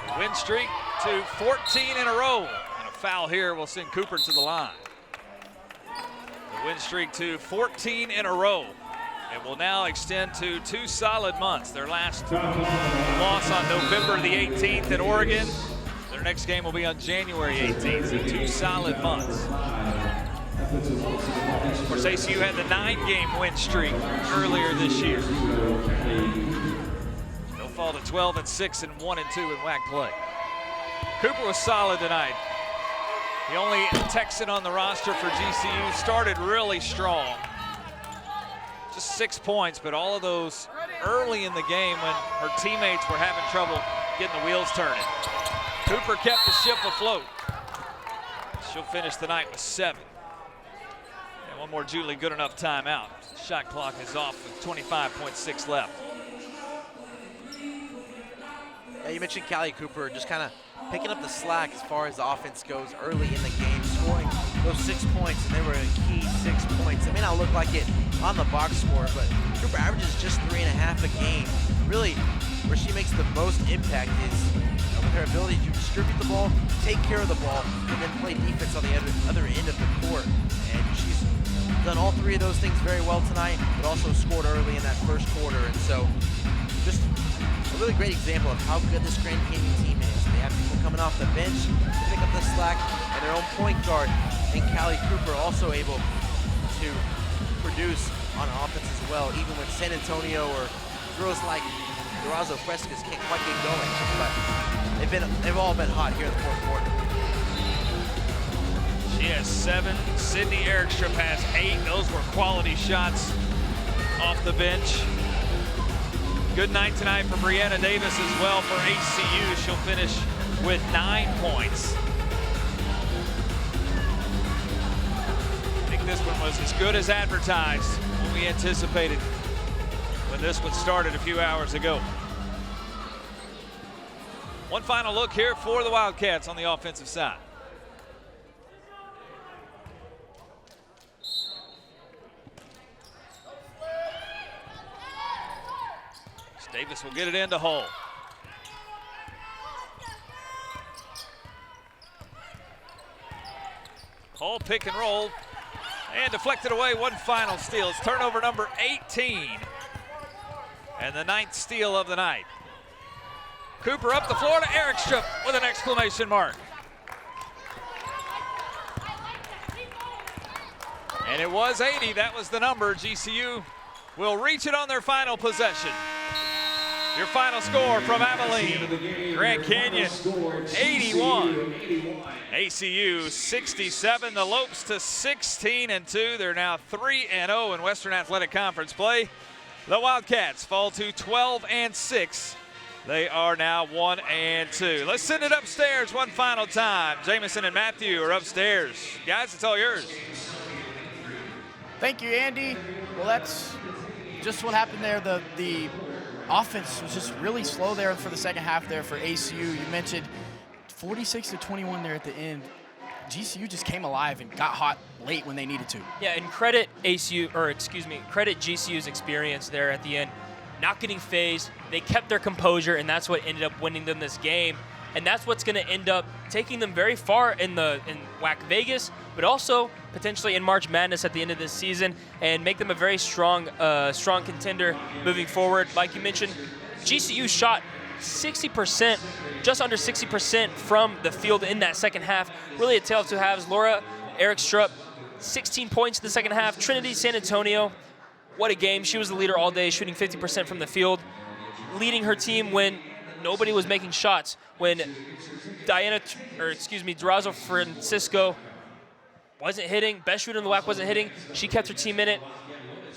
The win streak to 14 in a row. And a foul here will send Cooper to the line. The win streak to 14 in a row. It will now extend to 2 solid months. Their last loss on November the 18th at Oregon. Their next game will be on January 18th, so 2 solid months. Of course, ACU had the 9-game win streak earlier this year. They'll fall to 12-6 and 1-2 in WAC play. Cooper was solid tonight. The only Texan on the roster for GCU, started really strong. Just 6 points, but all of those early in the game when her teammates were having trouble getting the wheels turning. Cooper kept the ship afloat. She'll finish the night with 7. And one more Julie good enough timeout. Shot clock is off with 25.6 left. Yeah, you mentioned Callie Cooper just kind of picking up the slack as far as the offense goes early in the game, scoring those 6 points, and they were a key 6 points. It may not look like it on the box score, but Cooper averages just 3.5 a game. Really, where she makes the most impact is with her ability to distribute the ball, take care of the ball, and then play defense on the other end of the court. And she's done all 3 of those things very well tonight, but also scored early in that first quarter. And so just a really great example of how good this Grand Canyon team is. They have people coming off the bench to pick up the slack, and their own point guard, and Callie Cooper, also able to produce on offense as well, even when San Antonio or girls like Durazo Frescas can't quite get going. But they've all been hot here in the fourth quarter. She has 7. Sydney Erickstrup has 8. Those were quality shots off the bench. Good night tonight for Brianna Davis as well for ACU. She'll finish with 9 points. I think this one was as good as advertised when we anticipated when this one started a few hours ago. One final look here for the Wildcats on the offensive side. Davis will get it into Hull. Hull pick and roll and deflected away. One final steal. It's turnover number 18 and the 9th steal of the night. Cooper up the floor to Erickstrup with an exclamation mark. And it was 80. That was the number. GCU will reach it on their final possession. Your final score from Abilene, Grand Canyon, 81. ACU 67. The Lopes to 16-2. They're now 3-0 in Western Athletic Conference play. The Wildcats fall to 12-6. They are now 1-2. Let's send it upstairs one final time. Jamison and Matthew are upstairs. Guys, it's all yours. Thank you, Andy. Well, that's just what happened there. The offense was just really slow there for the second half there for ACU. You mentioned 46-21 there at the end. GCU just came alive and got hot late when they needed to. Yeah, and credit GCU's experience there at the end. Not getting phased, they kept their composure, and that's what ended up winning them this game. And that's what's going to end up taking them very far in WAC Vegas, but also potentially in March Madness at the end of this season, and make them a very strong contender moving forward. Like you mentioned, GCU shot 60%, just under 60% from the field in that second half. Really a tale of two halves. Laura Erickstrup, 16 points in the second half. Trinity San Antonio, what a game. She was the leader all day, shooting 50% from the field, leading her team when nobody was making shots. When Durazo Francisco wasn't hitting, best shooter in the WAC wasn't hitting, she kept her team in it.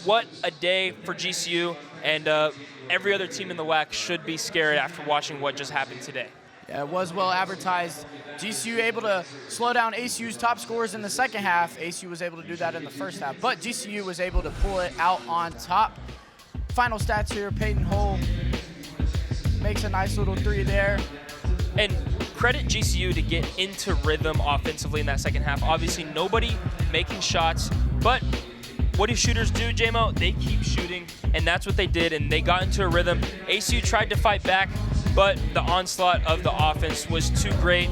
what a day for GCU, and every other team in the WAC should be scared after watching what just happened today. Yeah, it was well advertised. GCU able to slow down ACU's top scorers in the second half. ACU was able to do that in the first half, but GCU was able to pull it out on top. Final stats here, Peyton Hull makes a nice little three there. And credit GCU to get into rhythm offensively in that second half. Obviously, nobody making shots, but what do shooters do, J-Mo? They keep shooting, and that's what they did, and they got into a rhythm. ACU tried to fight back, but the onslaught of the offense was too great.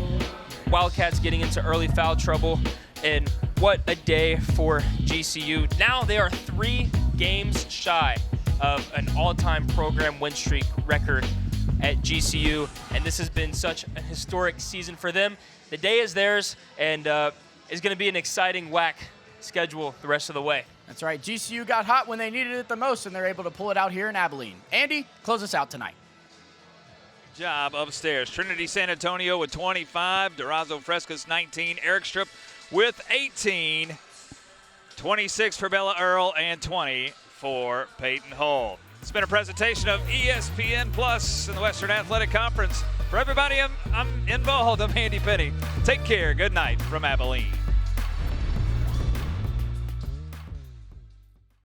Wildcats getting into early foul trouble, and what a day for GCU. Now they are 3 games shy of an all-time program win streak record at GCU, and this has been such a historic season for them. The day is theirs, and is going to be an exciting WAC schedule the rest of the way. That's right. GCU got hot when they needed it the most, and they're able to pull it out here in Abilene. Andy, close us out tonight. Job upstairs. Trinity San Antonio with 25, Durazo Frescas 19, Eric Strupp with 18, 26 for Bella Earl, and 20 for Peyton Hull. It's been a presentation of ESPN Plus in the Western Athletic Conference. For everybody I'm involved, I'm Andy Penny. Take care. Good night from Abilene.